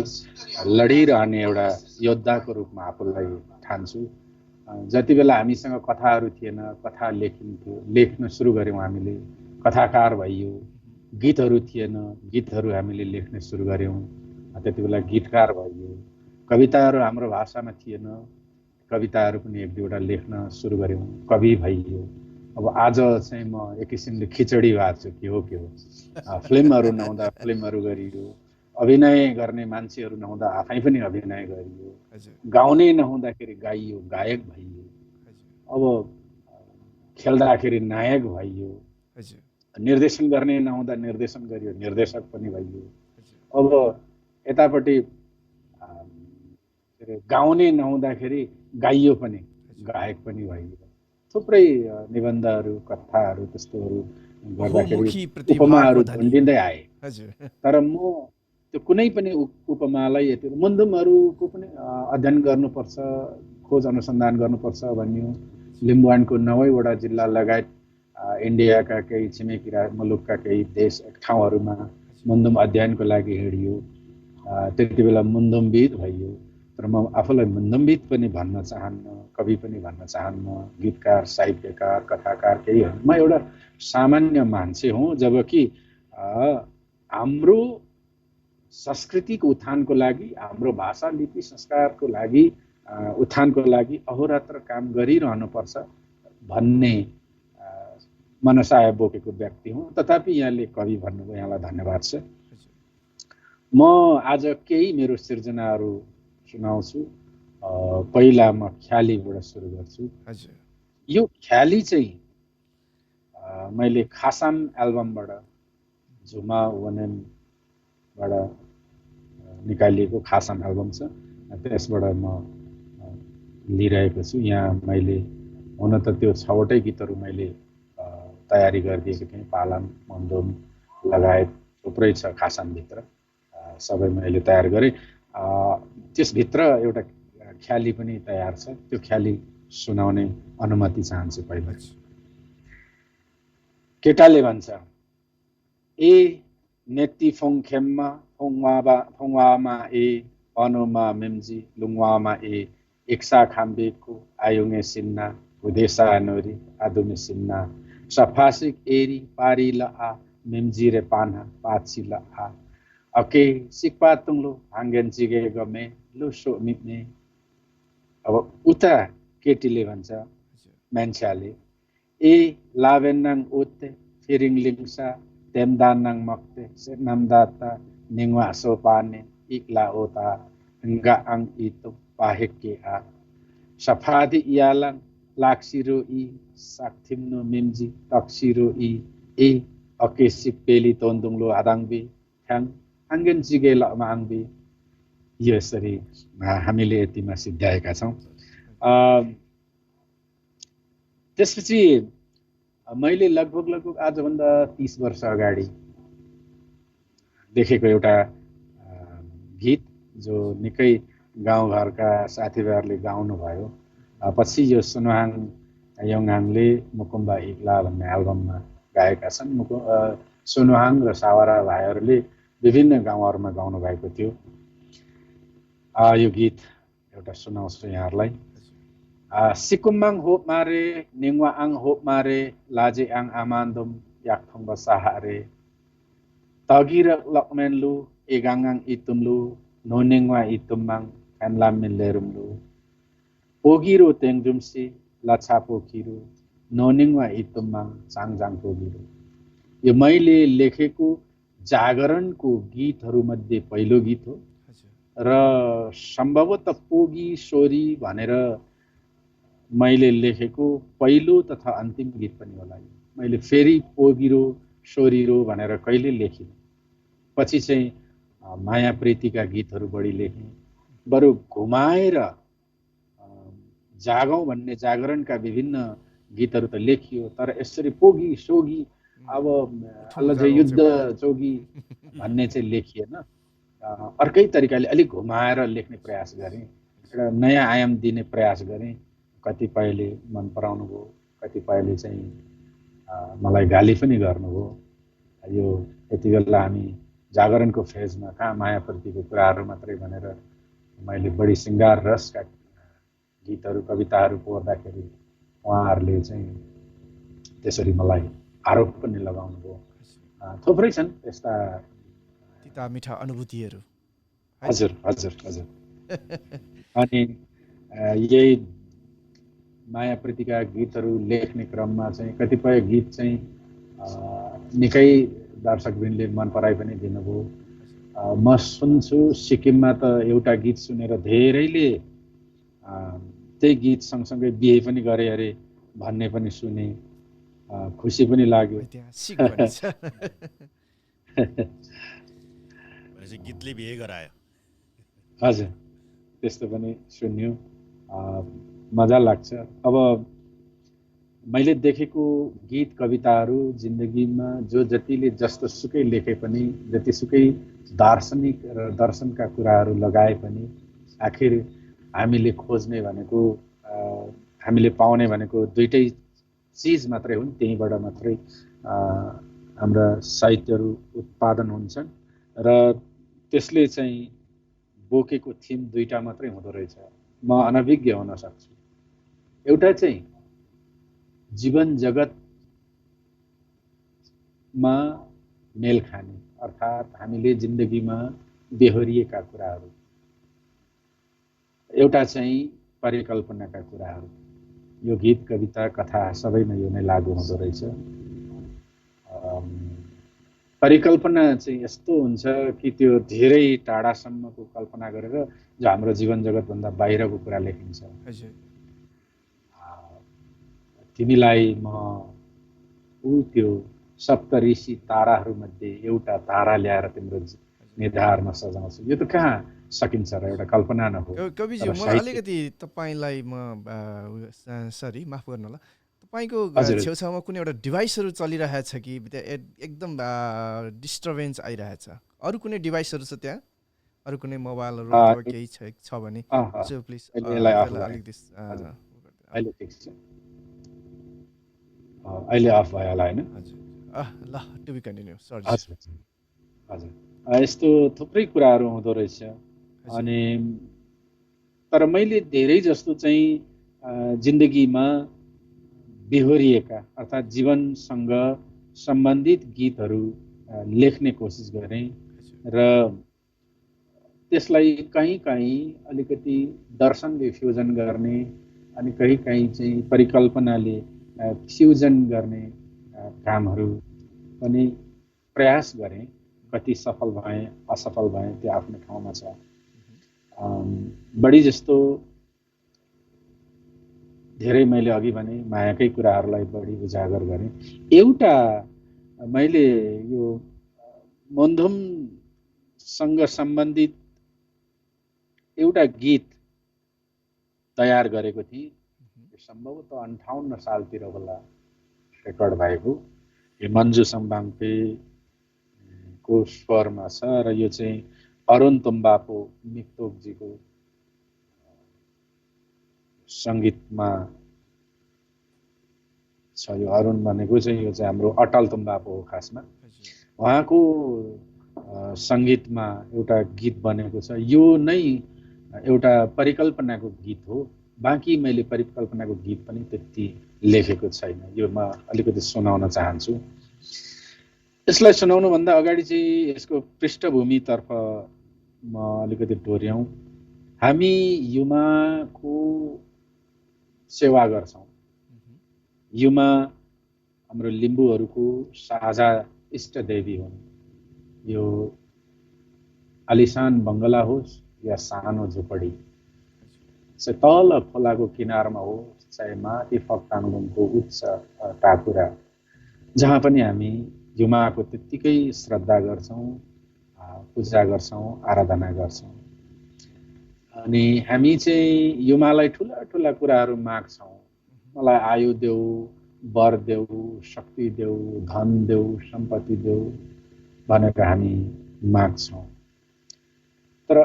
लडिरहने एउटा योद्धाको रूपमा आफूलाई ठान्छु। जति बेला हामीसँग कथाहरू थिएन, कथा लेखिन्थ्यो, लेख्न सुरु गऱ्यौँ हामीले, कथाकार भइयो। गीतहरू थिएन, गीतहरू हामीले लेख्न सुरु गऱ्यौँ, त्यति बेला गीतकार भइयो। कविताहरू हाम्रो भाषामा थिएन, कविताहरू पनि एक दुईवटा लेख्न सुरु गऱ्यौँ, कवि भइयो। अब आज चाहिँ म एक किसिमले खिचडी भएको छु, के हो। फिल्महरू नहुँदा फिल्महरू गरियो, अभिनय गर्ने मान्छेहरू नहुँदा आफै पनि अभिनय गरियो, गाउने नहुँदाखेरि गाइयो, गायक भइयो। अब खेल्दाखेरि नायक भइयो, निर्देशन गर्ने नहुँदा निर्देशन गरियो, निर्देशक पनि भइयो। अब यतापट्टि गाउने नहुँदाखेरि गाइयो पनि, गायक पनि भइयो। थुप्रै निबन्धहरू, कथाहरू त्यस्तोहरू गर्दाखेरि उपमाहरू ढुन्डिँदै आए। तर म त्यो कुनै पनि उपमालाई यति मुन्धुमहरूको पनि अध्ययन गर्नुपर्छ, खोज अनुसन्धान गर्नुपर्छ भन्यो। लिम्बुवानको 9वटा जिल्ला लगायत इन्डियाका केही छिमेकी मुलुकका केही देश ठाउँहरूमा मुन्धुम अध्ययनको लागि हिँडियो। त्यति बेला मुन्धुमविद भइयो। तर म आफूलाई मुन्धुमविद पनि भन्न चाहन्न, कवि पनि भन्न चाहन्न, गीतकार, साहित्यकार, कथाकार केही होइन। म एउटा सामान्य मान्छे हुँ। जबकि हाम्रो संस्कृतिको उत्थानको लागि, हाम्रो भाषा, लिपि, संस्कारको लागि उत्थानको लागि अहोरात्र काम गरिरहनुपर्छ भन्ने मनसाय बोकेको व्यक्ति हुँ। तथापि यहाँले कवि भन्नुभयो, यहाँलाई धन्यवाद छ। म आज केही मेरो सृजनाहरू सुनाउँछु। पहिला म ख्यालीबाट सुरु गर्छु। यो ख्याली चाहिँ मैले खासाम एल्बमबाट, झुमा वनेनबाट निकालिएको खासाम एल्बम छ, त्यसबाट म लिइरहेको छु। यहाँ मैले हुन त त्यो 6वटै गीतहरू मैले तयारी गरिदिएको थिएँ। पालाम, मुन्धुम लगायत थुप्रै छ खासामभित्र, सबै मैले तयार गरेँ। त्यसभित्र एउटा ख्याली पनि तयार छ, त्यो ख्याली सुनाउने अनुमति चाहन्छु। पहिला केटाले भन्छ, ए नेति फोङखेममा फोङवामा ए पनोमा मेम्जी लुङवामा ए एक्सा खाम्बेको आयुङे सिन्ना हुदेसा नोरी आदुमे सिन्ना सफासिक एरी पारी ल आ मेम्जी रे पाना पाची ल आ अके सिक्पा तुङलो हाङ्गेन चिगे गमे लु सो मिप्ने। अब उता केटीले भन्छ मान्छेले ए लाभेन्नाङ ओते फिरिङ लिङ्सा तेमदानाङ मक्ते नामदाता निङवा सोपाने इक्ला ओता ngaang ito paheke a safadi ialang laksiro i sakthimno mimji taksiro i e akesik peli tondunglo adangbi thang angen jigela maangbi यसरी हामीले यतिमा सिद्ध्याएका छौँ। त्यसपछि मैले लगभग आजभन्दा 30 वर्ष अगाडि देखेको एउटा गीत जो निकै गाउँघरका साथीभाइहरूले गाउनु भयो। पछि यो सुनहाङ योङहाङले मुकुम्बा इक्ला भन्ने एल्बममा गाएका छन्। सुनहाङ र सावरा भाइहरूले विभिन्न गाउँहरूमा गाउनु भएको थियो। यो गीत एउटा सुनाउँछु यहाँहरूलाई। सिकुम्माङ होप मारे निङवाआङ होप मारे लाजेआङ आमान्दम याक्थुङ बसाहारे तगिरक लकमेनलु एगाङाङ इतुमलु नोनिङवा इतुम्माङ कानलाम मिल्लेरुमलु पोगिरो तेङजुमसी लछा पोखिरो नोनिङवा इतुम्माङ चाङजाङ पोगिरो। यो मैले लेखेको जागरणको गीतहरूमध्ये पहिलो गीत हो र सम्भवतः पोगी सोरी भनेर मैले लेखेको पहिलो तथा अन्तिम गीत पनि होला। मैले फेरि पोगिरो सोरिरो भनेर कहिले लेखिनँ। पछि चाहिँ माया प्रीतिका गीतहरू बढी लेखेँ। बरु घुमाएर जागौँ भन्ने जागरणका विभिन्न गीतहरू त लेखियो, तर यसरी पोगी सोगी अब अलझै युद्ध चौगी भन्ने चाहिँ लेखिएन। अर्कै तरिकाले अलिक घुमाएर लेख्ने प्रयास गरेँ, एउटा नयाँ आयाम दिने प्रयास गरेँ। कतिपयले मन पराउनु भयो, कतिपयले चाहिँ मलाई गाली पनि गर्नुभयो। यो यति बेला हामी जागरणको फेजमा कहाँ मायाप्रतिको कुराहरू मात्रै भनेर मैले बढी श्रृङ्गार रसका गीतहरू कविताहरू पढ्दाखेरि उहाँहरूले चाहिँ त्यसरी मलाई आरोप पनि लगाउनु भयो। थुप्रै छन् यस्ता तिता मिठा अनुभूतिहरू। हजुर हजुर हजुर। अनि यही मायाप्रतिका गीतहरू लेख्ने क्रममा चाहिँ कतिपय गीत चाहिँ निकै दर्शकवृन्दले मन पराइ पनि दिनुभयो। म सुन्छु सिक्किममा त एउटा गीत सुनेर धेरैले त्यही गीत सँगसँगै बिहे पनि गरे अरे भन्ने पनि सुने, खुसी पनि लाग्यो। गीतले बिहे गरायो। हजुर, त्यस्तो पनि सुन्यो, मजा लाग्छ। अब मैले देखेको गीत कविताहरू जिन्दगीमा जो जतिले जस्तो सुकै लेखे पनि, जतिसुकै दार्शनिक र दर्शनका कुराहरू लगाए पनि आखिर हामीले खोज्ने भनेको हामीले पाउने भनेको दुईटै चिज मात्रै हुन्। त्यहीँबाट मात्रै हाम्रा साहित्यहरू उत्पादन हुन्छन् र त्यसले चाहिँ बोकेको थिम दुईटा मात्रै हुँदो रहेछ। म अनभिज्ञ हुन सक्छु। एउटा चाहिँ जीवन जगतमा मेल खाने, अर्थात् हामीले जिन्दगीमा बेहोरिएका कुराहरू। एउटा चाहिँ परिकल्पनाका कुराहरू। यो गीत कविता कथा सबैमा यो नै लागू हुँदो रहेछ। परिकल्पना चाहिँ यस्तो हुन्छ कि त्यो धेरै टाढासम्मको कल्पना गरेर जो हाम्रो जीवन जगतभन्दा बाहिरको कुरा लेखिन्छ। तिमीलाई म त्यो सप्तऋषि ताराहरूमध्ये एउटा तारा ल्याएर तिम्रो निधारमा सजाउँछु। यो त कहाँ सकिन्छ र, एउटा कल्पना न हो। कविजी, म अलिकति तपाईँलाई सरी माफ गर्नु होला, तपाईँको छेउछाउमा कुनै एउटा डिभाइसहरू चलिरहेछ कि एकदम डिस्टर्बेन्स आइरहेछ? अरू कुनै डिभाइसहरू छ त्यहाँ? अरू कुनै मोबाइलहरू केही छ भने प्लिज अहिले अफ भयो होला हैन? ल टु बी कन्टिन्यू। सरी। हजुर, यस्तो थुप्रै कुराहरू हुँदो रहेछ। अनि तर मैले धेरै जस्तो चाहिँ जिन्दगीमा बेहोरिएका अर्थात् जीवनसँग सम्बन्धित गीतहरू लेख्ने कोसिस गरेँ र त्यसलाई कहीँ कहीँ अलिकति दर्शनले फ्युजन गर्ने अनि कहीँ चाहिँ परिकल्पनाले फ्युजन गर्ने कामहरू पनि प्रयास गरेँ। कति सफल भएँ असफल भएँ त्यो आफ्नो ठाउँमा छ। बढी जस्तो धेरै मैले अघि भने मायाकै कुराहरूलाई बढी उजागर गरेँ। एउटा मैले यो मोन्धुमसँग सम्बन्धित एउटा गीत तयार गरेको थिएँ। सम्भवतः 58 सालतिर होला रेकर्ड भएको। यो मन्जु सम्बाङपे को स्वरमा छ र यो चाहिँ अरुण तुम्बापो मिक्तोकजीको सङ्गीतमा छ। यो अरुण भनेको चाहिँ यो चाहिँ हाम्रो अटल तुम्बापो हो खासमा। उहाँको सङ्गीतमा एउटा गीत बनेको छ। यो नै एउटा परिकल्पनाको गीत हो। बाँकी मैले परिकल्पनाको गीत पनि त्यति लेखेको छैन। यो म अलिकति सुनाउन चाहन्छु। यसलाई सुनाउनुभन्दा अगाडि चाहिँ यसको पृष्ठभूमितर्फ म अलिकति डोर्याउँ। हामी युमाको सेवा गर्छौँ। युमा हाम्रो लिम्बूहरूको साझा इष्टदेवी हुन्। यो आलिसान बङ्गला होस् या सानो झुपडी, चाहे तल खोलाको किनारमा होस् चाहे माथि फक्ताङको उच्च टाकुरा, जहाँ पनि हामी युमाको त्यत्तिकै श्रद्धा गर्छौँ, पूजा गर्छौँ, आराधना गर्छौँ। अनि हामी चाहिँ युमालाई ठुला ठुला कुराहरू माग्छौँ। मलाई आयु देऊ, वर देऊ, शक्ति देऊ, धन देऊ, सम्पत्ति देऊ भनेर हामी माग्छौँ। तर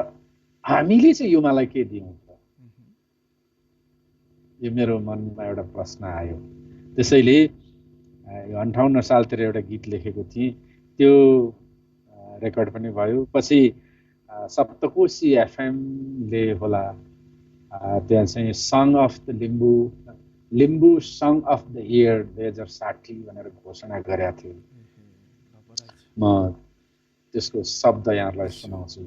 हामीले चाहिँ युमालाई के दियौँ त? यो मेरो मनमा एउटा प्रश्न आयो। त्यसैले यो 58 सालतिर एउटा गीत लेखेको थिएँ। त्यो रेकर्ड पनि भयो। पछि सप्तकोशी एफएमले होला त्यहाँ चाहिँ song of the Limbu song of the year 2060 भनेर घोषणा गरेका थियो। म त्यसको शब्द यहाँलाई सुनाउँछु।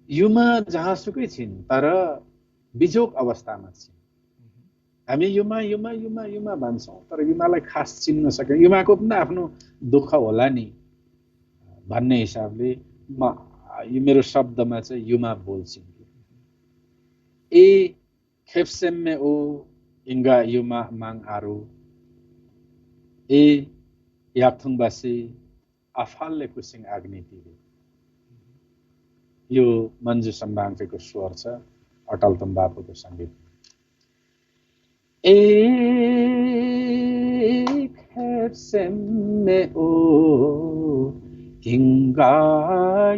युमा जहाँसुकै छिन् तर बिजोग अवस्थामा छिन्। हामी युमा युमा युमा युमा भन्छौँ तर युमालाई खास चिन्न सक्यौँ। युमाको पनि आफ्नो दुःख होला नि भन्ने हिसाबले म यो मेरो शब्दमा चाहिँ युमा बोल्छिन्। ए खेप्सेम्मे ओ इङ्गा युमा माङ आरो ए याक्थुङबासी आफालले कुसिङ आग्नितिले। यो मन्जु सम्बाङको स्वर छ, अटल तुम्बापोको सङ्गीत। ए खेप्सेम्मे ओ इङ्गा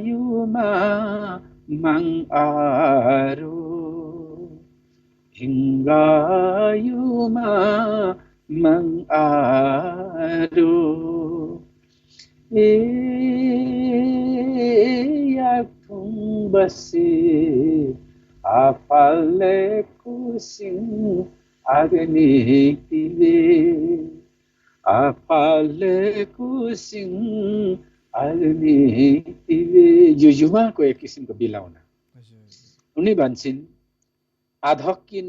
युमा माङ आरो इङ्गा युमा माङ आरो ए याक्थुङ बसी आफाले कुसिङ आग्नितिले आफाले कुसिङ आग्नितिले। यो युमाको एक किसिमको बिलाउना। उनी भन्छन् आधकिन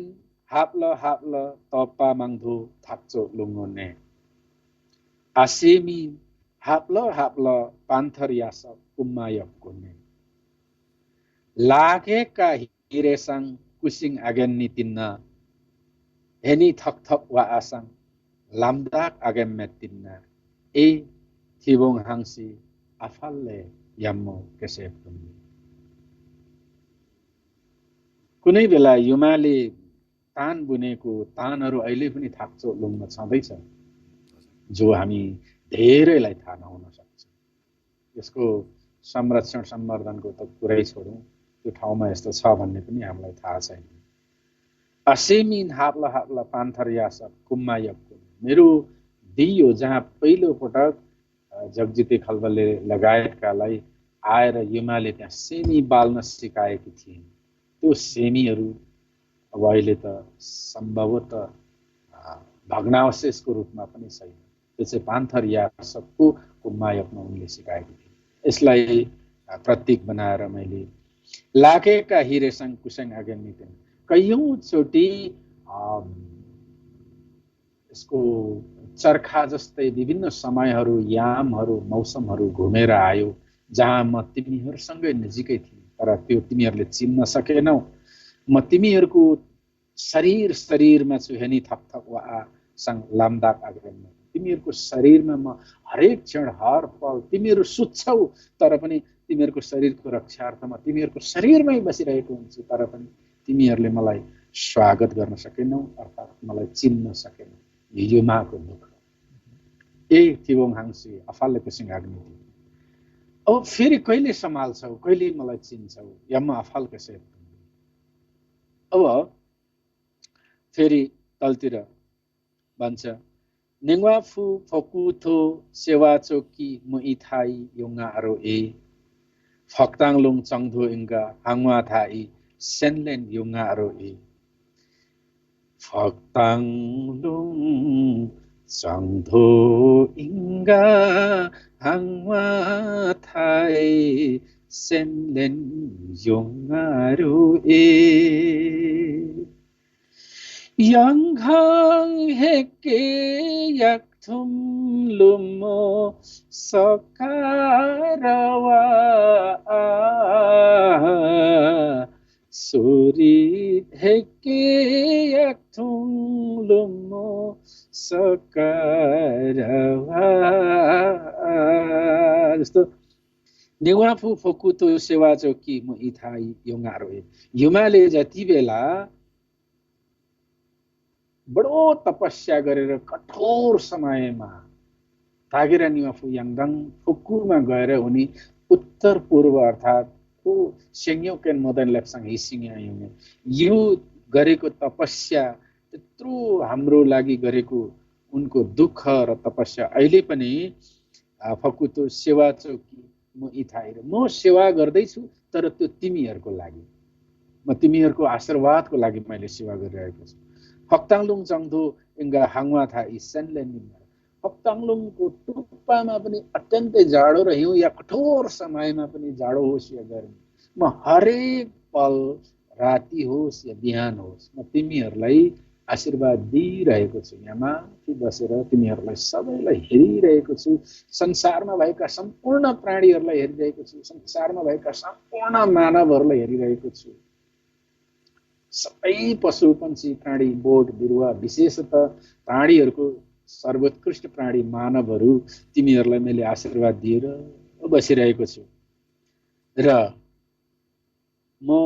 हाप्ल हाप्ल तपा माङ्धो थाक्चो लुङ्गोने आसेमी हाप्ल हाप्ल पान्थर यास कुम्मायक्कोने लागेका हिरेसाङ कुसिङ आगेन्नी तिन्न हेनी थकथक वा आसाङ लामदाक आगेम्मे तिन्न ए थिबोङ हाङ्सी आफालले याम्मो केसेप पुन्ने। कुनै बेला युमाले तान बुनेको तानहरू अहिले पनि थाक्चो लुङ्ग छँदैछ, जो हामी धेरैलाई थाहा नहुन सक्छ। यसको संरक्षण सम्वर्धनको त कुरै छोडौँ, त्यो ठाउँमा यस्तो छ भन्ने पनि हामीलाई थाहा छैन। असेमिन हाप्ला हाप्ला पान्थर यास कुम्मायक्को मेरो दियो, जहाँ पहिलो पटक जगजिते खलबले लगायतकालाई आएर युमाले त्यहाँ सेमी बाल्न सिकाएकी थिइन्। त्यो सेमीहरू अब अहिले त सम्भवतः भग्नावशेषको रूपमा पनि छैन। त्यो चाहिँ पान्थर यासको कुम्मायकमा उनले सिकाएकी थिइन्। यसलाई प्रतीक बनाएर मैले लाकेका हिरेसँग कुसङ आगेन नितेन कैयौँ चोटि यसको चर्खा जस्तै विभिन्न समयहरू यामहरू मौसमहरू घुमेर आयो जहाँ म तिमीहरूसँगै नजिकै थिएँ तर त्यो तिमीहरूले चिन्न सकेनौ म तिमीहरूको शरीरमा छु हेनी थपथप वा सँग लामदाग आगेन तिमीहरूको शरीरमा म हरेक क्षण हर पल तिमीहरू सुत्छौ तर पनि तिमीहरूको शरीरको रक्षार्थमा तिमीहरूको शरीरमै बसिरहेको हुन्छु तर पनि तिमीहरूले मलाई स्वागत गर्न सकेनौ अर्थात् मलाई चिन्न सकेनौ यो माको दुःख ए थिबोङ हाङसी अफाल्ले कुसिङ आग्नि अब फेरि कहिले सम्हाल्छौ कहिले मलाई चिन्छौ यम्मा अफाल कसै अब फेरि तलतिर भन्छ नेङ्वाफु फकुथो सेवा चोकी मुइथाई योङारो ए फक्ताङलुङ चङधो इङ्गा हाङवा थाई सेनलेन योङारो ए फक्ताङलुङ चङधो इङ्गा हाङवा थाई सेनलेन योङारो ए Yanghang heke yakthum lumo sakarawa surit heke yakthum lumo sakarawa जस्तो नेवाफु फकुतो सेवा चौकी म इथाई योङारो युमाले जति बेला बडो तपस्या गरेर कठोर समयमा तागेरा निवाफु याङदाङ फुकुमा गएर उनी उत्तर पूर्व अर्थात् को सेङ्योकेन मदन लेप्साङ हिसिङ यो गरेको तपस्या त्यत्रो हाम्रो लागि गरेको उनको दुःख र तपस्या अहिले पनि फकुतो सेवा चौकी म इथाएर म सेवा गर्दैछु तर त्यो तिमीहरूको लागि म तिमीहरूको आशीर्वादको लागि मैले सेवा गरिरहेको छु फक्ताङलुङ चङधो इङ्गा हाङवा था इसेनले निम्न फक्ताङलुङको टुप्पामा पनि अत्यन्तै जाडो र हिउँ या कठोर समयमा पनि जाडो होस् या गर्मी म हरेक पल राति होस् या बिहान होस् म तिमीहरूलाई आशीर्वाद दिइरहेको छु यहाँ माथि बसेर तिमीहरूलाई सबैलाई हेरिरहेको छु संसारमा भएका सम्पूर्ण प्राणीहरूलाई हेरिरहेको छु संसारमा भएका सम्पूर्ण मानवहरूलाई हेरिरहेको छु सबै पशु पक्षी प्राणी बोट बिरुवा विशेषतः प्राणीहरूको सर्वोत्कृष्ट प्राणी मानवहरू तिमीहरूलाई मैले आशीर्वाद दिएर बसिरहेको छु र म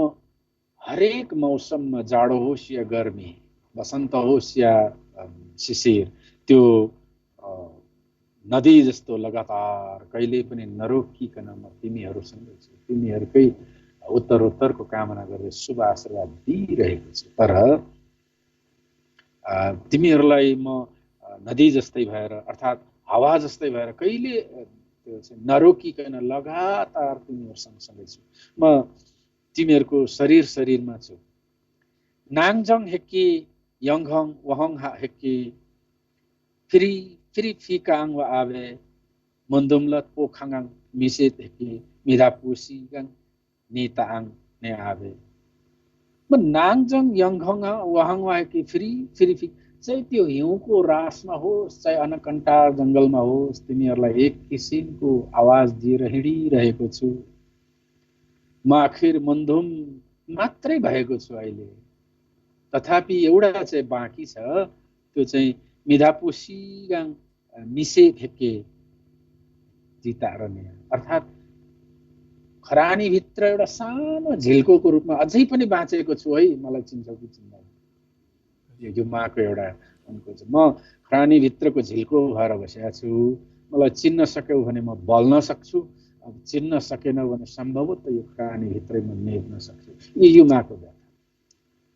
हरेक मौसममा जाडो होस् या गर्मी बसन्त होस् या शिशिर त्यो नदी जस्तो लगातार कहिले पनि नरोकिकन म तिमीहरूसँगै छु तिमीहरूकै उत्तरोत्तरको कामना गरेर शुभ आशीर्वाद दिइरहेको छु तर तिमीहरूलाई म नदी जस्तै भएर अर्थात् हावा जस्तै भएर कहिले त्यो चाहिँ नरोकिकन लगातार तिमीहरूसँग सँगै छु म तिमीहरूको शरीरमा छु नाङजङ हेक्की यङघङ वहङ हेक्की फेरि फिकाङ वा आवे मन्दुमलत पोखाङ मिसेत हेक्की मिदापुसीगाङ नेताङ ने आवे म नाङजङ यङघङ वहङ हेक्की फेरि चाहिँ त्यो हिउँको रासमा होस् चाहे अनकन्टार जङ्गलमा होस् तिमीहरूलाई एक किसिमको आवाज दिएर हिँडिरहेको छु म आखिर मन्दुम मात्रै भएको छु अहिले तथापि एउटा चाहिँ बाँकी छ त्यो चाहिँ मिधापुसीगाङ मिसे फेके जितारने अर्थात् खरानीभित्र एउटा सानो झिल्कोको रूपमा अझै पनि बाँचेको छु है मलाई चिन्छौ कि चिन्दैन यो माको एउटा उनको चाहिँ म खरानीभित्रको झिल्को भएर बसेको छु मलाई चिन्न सक्यौ भने म बल्न सक्छु अब चिन्न सकेनौ भने सम्भवतः यो खरानीभित्रै म नेप्न सक्छु यो माको व्यथा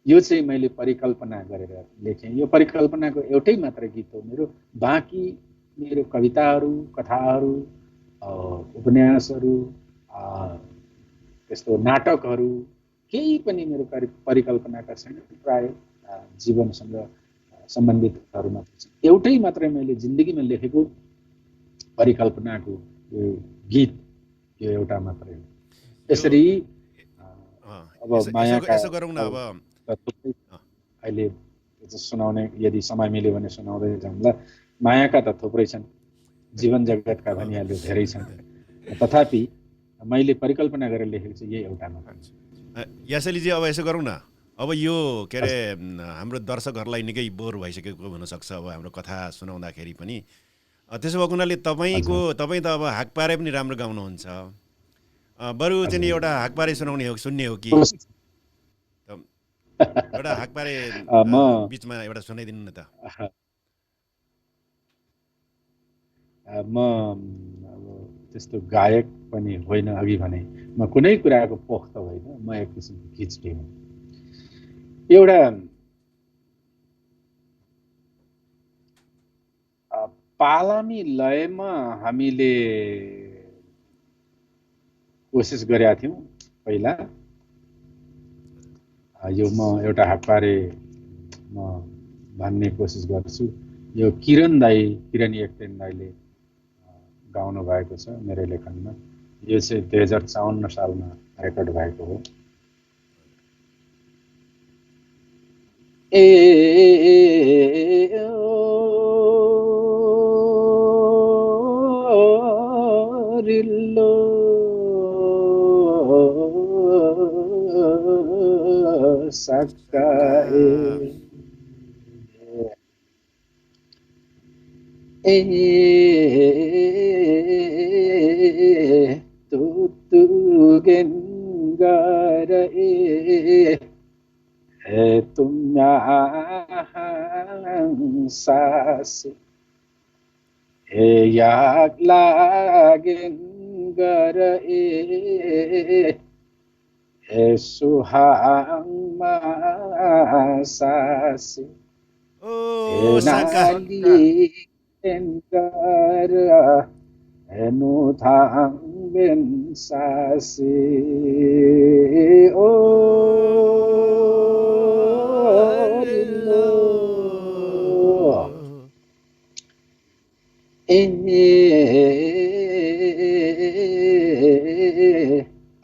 यो चाहिँ मैले परिकल्पना गरेर लेखेँ यो परिकल्पनाको एउटै मात्र गीत हो मेरो बाँकी मेरो कविताहरू कथाहरू उपन्यासहरू त्यस्तो नाटकहरू केही पनि मेरो परिकल्पनाका छैन प्राय जीवनसँग सम्बन्धितहरू मात्र छ एउटै मात्रै मैले जिन्दगीमा लेखेको परिकल्पनाको यो गीत यो एउटा मात्रै हो यसरी अब यसो यसो मायाका यसो गरौँ न अब त थुप्रै अँ, अहिले त्यो चाहिँ सुनाउने यदि समय मिल्यो भने सुनाउँदै जाउँला। मायाका त थुप्रै छन्, जीवन जगतका भनिहाल्यो धेरै छन्, तथापि मैले परिकल्पना गरेर लेखेको चाहिँ यही एउटा मात्र। यासलीजी अब यसो गरौँ न, अब यो के अरे हाम्रो दर्शकहरूलाई निकै बोर भइसकेको हुनसक्छ अब हाम्रो कथा सुनाउँदाखेरि पनि। त्यसो भएको हुनाले तपाईँ त अब हाक पारे पनि राम्रो गाउनुहुन्छ, बरु चाहिँ नि एउटा हाक पारे सुनाउने हो सुन्ने हो कि एउटा हाक पारे बिचमा एउटा सुनाइदिनु न त। म अब त्यस्तो गायक पनि होइन, अघि भने म कुनै कुराको पोख्त होइन, म एक किसिमको खिचडी हुँ। एउटा पालामी लयमा हामीले कोसिस गरेका थियौँ पहिला। यो म एउटा हाकपारे म भन्ने कोसिस गर्छु। यो किरण एकतेन दाईले गाउनु भएको छ मेरो लेखनमा। यो चाहिँ 2054 सालमा रेकर्ड भएको हो। रिल्लो सकाए तुतुगेन गरे तुम्यां सासे याक लागेन गरे सुहांमा सासे नाली गरा नु थांबेन सासे ओ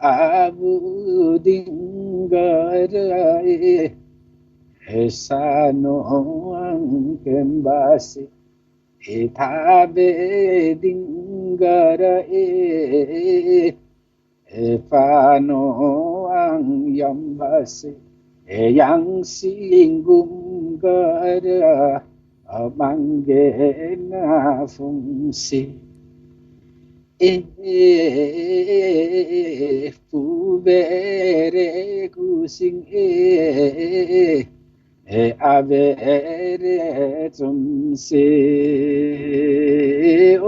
आबु दिंगराए सानो अंकेन बासे थाबे दिंगराए पानो ang yambase yang singum gara mangena fungsi pubere kusing avere tumse o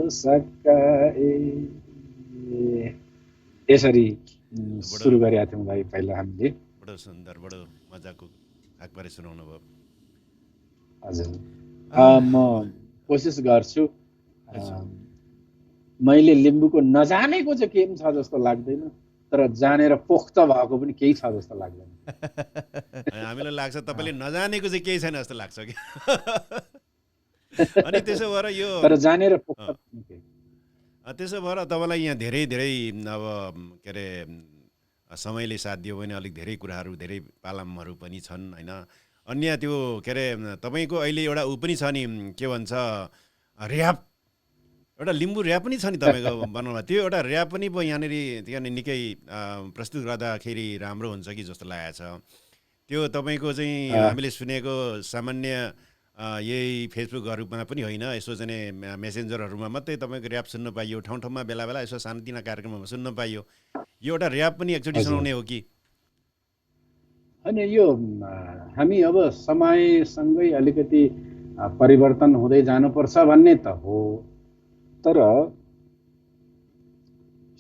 सकाए। यसरी सुरु गरेका थियौँ भाइ पहिला हामीले। बडो सुन्दर, बडो मजाको हाकबारे सुनाउनु भयो। हजुर, म कोसिस गर्छु। मैले लिम्बूको नजानेको चाहिँ केही छ जस्तो लाग्दैन, तर जानेर पोख्त भएको पनि केही छ जस्तो लाग्दैन। हामीलाई लाग्छ तपाईँले नजानेको चाहिँ केही छैन जस्तो लाग्छ कि। अनि त्यसो भएर यो तर जानेर पोख्त त्यसो भएर तपाईँलाई यहाँ धेरै अब के अरे समयले साथ दियो भने अलिक धेरै कुराहरू, धेरै पालामहरू पनि छन् होइन। अन्य त्यो के अरे तपाईँको अहिले एउटा ऊ पनि छ नि, के भन्छ ऱ्याप, एउटा लिम्बू ऱ्याप पनि छ नि तपाईँको बनाउनमा। त्यो एउटा ऱ्याप पनि यहाँनिर निकै प्रस्तुत गर्दाखेरि राम्रो हुन्छ कि जस्तो लागेको छ। त्यो तपाईँको चाहिँ हामीले सुनेको सामान्य यही फेसबुकहरूमा पनि होइन, यसो चाहिँ मेसेन्जरहरूमा मात्रै तपाईँको ऱ्याप सुन्न पाइयो, ठाउँ ठाउँमा बेला बेला यसो सानोतिना कार्यक्रममा सुन्न पाइयो। यो एउटा ऱ्याप पनि एकचोटि सुनाउने हो कि? अनि यो हामी अब समयसँगै अलिकति परिवर्तन हुँदै जानुपर्छ भन्ने त हो, तर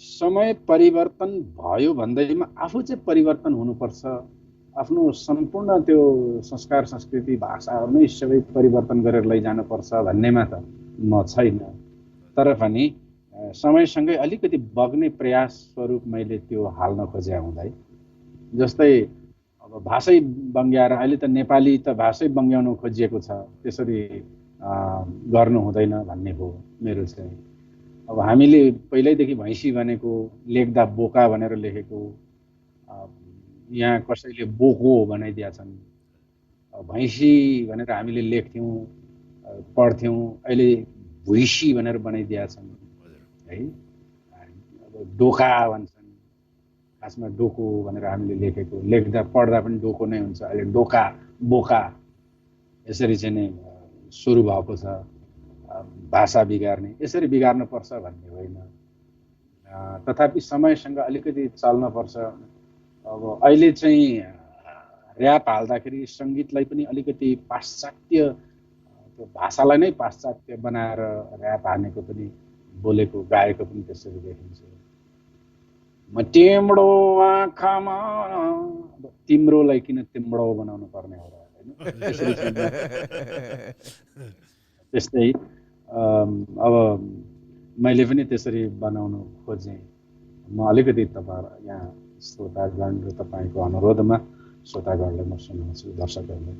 समय परिवर्तन भयो भन्दैमा आफू चाहिँ परिवर्तन हुनुपर्छ। आफ्नो सम्पूर्ण त्यो संस्कार, संस्कृति, भाषाहरू नै सबै परिवर्तन गरेर लैजानुपर्छ भन्नेमा त म छैन। तर पनि समयसँगै अलिकति बग्ने प्रयास स्वरूप मैले त्यो हाल्न खोजे हुँदै, जस्तै अब भाषै बङ्ग्याएर अहिले त नेपाली त भाषै बङ्ग्याउनु खोजिएको छ, त्यसरी गर्नु हुँदैन भन्ने हो मेरो चाहिँ। अब हामीले पहिल्यैदेखि भैँसी भनेको लेख्दा बोका भनेर लेखेको, यहाँ कसैले बोको बनाइदिया छन्। भैँसी भनेर हामीले लेख्थ्यौँ पढ्थ्यौँ, अहिले भुइसी भनेर बनाइदिया छन् है। अब डोका भन्छन्, खासमा डोको भनेर हामीले लेखेको, लेख्दा पढ्दा पनि डोको नै हुन्छ, अहिले डोका बोका यसरी चाहिँ नै सुरु भएको छ। भाषा बिगार्ने, यसरी बिगार्नुपर्छ भन्ने होइन, तथापि समयसँग अलिकति चल्नुपर्छ। अब अहिले चाहिँ ऱ्याप हाल्दाखेरि सङ्गीतलाई पनि अलिकति पाश्चात्य, त्यो भाषालाई नै पाश्चात्य बनाएर ऱ्याप हानेको पनि, बोलेको गाएको पनि त्यसरी देखिन्छ। म तिम्रो आँखामा, तिम्रोलाई किन तिम्रो बनाउनु पर्ने हो र होइन, त्यसरी त्यस्तै अब मैले पनि त्यसरी बनाउनु खोजेँ। म अलिकति तपाईँ यहाँ श्रोतागण र तपाईँको अनुरोधमा श्रोतागणलाई म सुनाउँछु, दर्शकहरूलाई।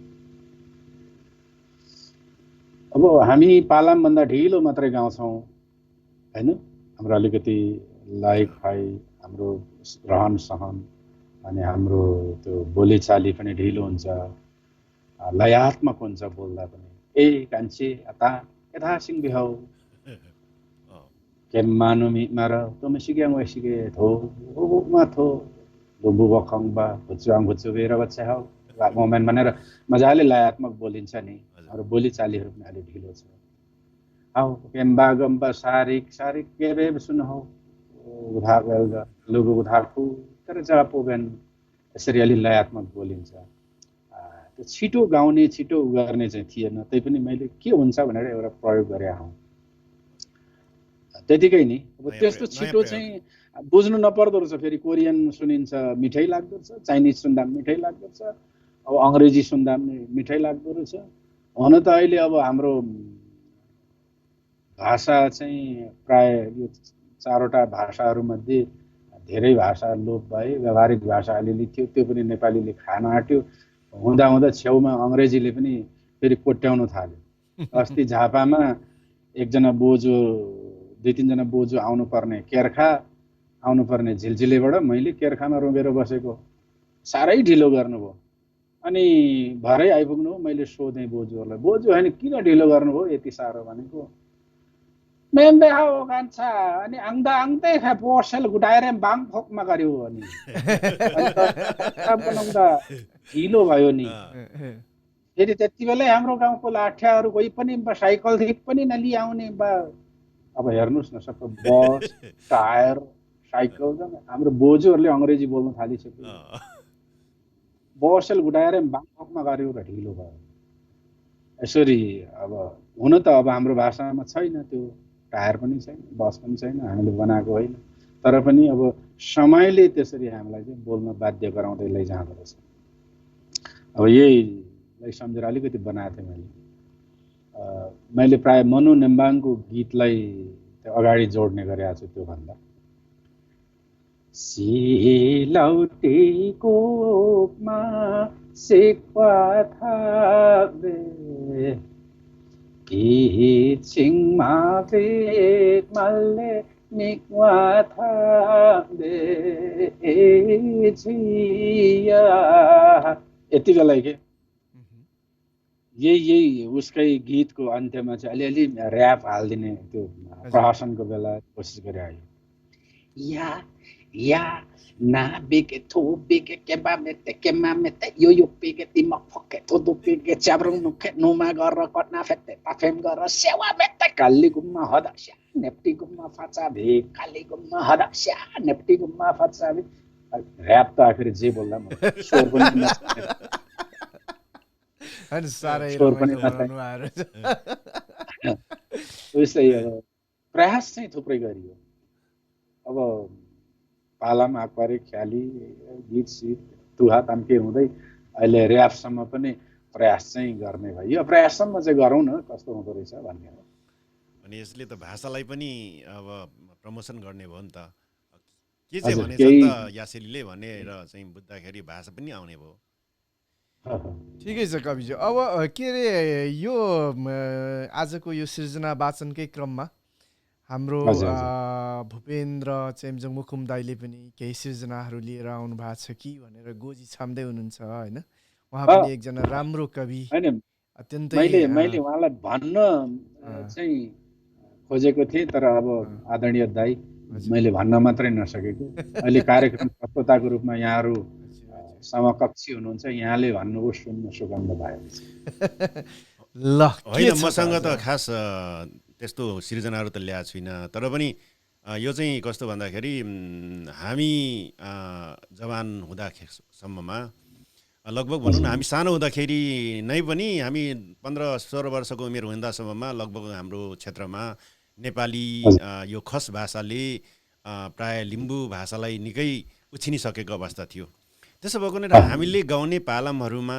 अब हामी पालामभन्दा ढिलो मात्रै गाउँछौँ होइन, हाम्रो अलिकति लाइफाइ, हाम्रो रहन सहन अनि हाम्रो त्यो बोलीचाली पनि ढिलो हुन्छ, लयात्मक हुन्छ बोल्दा पनि। ए कान्छे अता यथा सिंह बिहाउ के मानुमी मार तुम सिग्याङ वैसिगे थो मा थो डुबु बखङबा भुचुआङ भुचुबेर बच्चा हौ मोमेन्ट भनेर मजाले लयात्मक बोलिन्छ नि। हाम्रो बोलीचालीहरू पनि अलिक ढिलो छ। हौ केम्बा गम्बा सारिक सारिक केबे सुन हौ उधा बेलगा लुगु उधा फु तर जगा पोगन, यसरी अलि लयात्मक बोलिन्छ। त्यो छिटो गाउने छिटो गर्ने चाहिँ थिएन, त्यही पनि मैले के हुन्छ भनेर एउटा प्रयोग गरे हौँ, त्यतिकै नि। अब त्यस्तो छिटो चाहिँ बुझ्नु नपर्दो रहेछ। फेरि कोरियन सुनिन्छ मिठै लाग्दो रहेछ, चाइनिज सुन्दा मिठै लाग्दो रहेछ, अब अङ्ग्रेजी सुन्दा पनि मिठै लाग्दो रहेछ। हुन त अहिले अब हाम्रो भाषा चाहिँ प्राय यो 4वटा भाषाहरूमध्ये धेरै भाषा लोप भए, व्यावहारिक भाषा अलिअलि थियो, त्यो पनि नेपालीले खान आँट्यो। हुँदा हुँदा छेउमा अङ्ग्रेजीले पनि फेरि कोट्याउन थाल्यो। अस्ति झापामा एकजना बोजू, 2-3जना बोजू आउनुपर्ने केर्खा आउनुपर्ने झिलझिलेबाट मैले केर्खामा रोगेर बसेको, साह्रै ढिलो गर्नुभयो। अनि भरै आइपुग्नु हो, मैले सोधेँ बोजूहरूलाई, बोजू होइन किन ढिलो गर्नुभयो यति साह्रो भनेको। मेम्बे हो कान्छा अनि आङ्दा आङ्दै खा पोर्सेल गुटाएर बाङ फोकमा गर्यो अनि बनाउँदा ढिलो भयो नि। फेरि त्यति बेलै हाम्रो गाउँको लाठ्याहरू कोही पनि साइकलदेखि पनि नलिआउने बा। अब हेर्नुहोस् न, सबै बस टायर साइकल, हाम्रो बोजूहरूले अङ्ग्रेजी बोल्न थालिसक्यो। बसेल गुटाएर बाङमा गऱ्यो र ढिलो भयो। यसरी अब हुन त अब हाम्रो भाषामा छैन त्यो, टायर पनि छैन, बस पनि छैन, हामीले बनाएको होइन, तर पनि अब समयले त्यसरी हामीलाई चाहिँ बोल्न बाध्य गराउँदै लैजाँदो रहेछ। अब यहीलाई सम्झेर अलिकति बनाएको थिएँ मैले प्राय मनु नेम्बाङको गीतलाई अगाडि जोड्ने गरेको छु। त्योभन्दा सिलौटीको कोपमा सेक्वा थाबे पिछिङमा मल्ले निक्वा थाबे छिया, यति बेला के यही उसकै गीतको अन्त्यमा चाहिँ अलिअलि ऱ्याप हालिदिने त्यो प्रहसनको बेला कोसिस गरे आयो। या या ना बेके थो बेके केबा मेते केमा मेते यो बेके तिम फके थो दो बेके च्याब्रङ नुखे नुमा गरेर कट्ना फेते पाफेम गरेर सेवा मेते काली गुम्मा हदस्या नेप्टी गुम्मा फाचा भे काली गुम्मा हदस्या नेप्टी गुम्मा फाचा भे। ऱ्याप त आखिर जे बोल्दा म स्वर पनि अनि साह्रै स्वर पनि बनाउनु आएर उस्तै अब प्रयास चाहिँ थुप्रै गरियो। अब पालामा आक्वारे ख्याली गीत सित तुहा तान्के हुँदै अहिले ऱ्यापसम्म पनि प्रयास चाहिँ गर्ने भयो। यो प्रयाससम्म चाहिँ गरौँ न कस्तो हुँदो रहेछ भन्ने हो। अनि यसले त भाषालाई पनि अब प्रमोसन गर्ने भयो नि त। के चाहिँ भनेछ त यासेलीले भनेर चाहिँ बुझ्दाखेरि भाषा पनि आउने भयो। ठिकै छ कविजी। अब के अरे यो आजको यो सृजना वाचनकै क्रममा हाम्रो हजुर हजुर भूपेन्द्र चेम्जोङ मुखुम दाईले पनि केही सृजनाहरू लिएर आउनु भएको छ कि भनेर गोजी छाम्दै हुनुहुन्छ होइन। उहाँ अ, पनि एकजना राम्रो कवि, होइन अत्यन्तै मैले उहाँलाई भन्न चाहिँ खोजेको थिएँ, तर अब आदरणीय दाई हजुर मैले भन्न मात्रै नसकेको। अहिले कार्यक्रम प्रस्तोताको रूपमा यहाँहरू हजुर हजुर समकक्षी हुनुहुन्छ, यहाँले भन्नुभयो सुन्न सुगन्ध भयो। ल के होइन, छ त मसँग आज? त खास त्यस्तो सृजनाहरू त ल्याएको छुइनँ, तर पनि यो चाहिँ कस्तो भन्दाखेरि हामी जवान हुँदासम्ममा लगभग भनौँ न, हामी सानो हुँदाखेरि नै पनि हामी 15-16 वर्षको उमेर हुँदासम्ममा लगभग हाम्रो क्षेत्रमा नेपाली यो खस भाषाले प्राय लिम्बू भाषालाई निकै उछिनिसकेको अवस्था थियो। त्यसो भएको हुनाले हामीले गाउने पालमहरूमा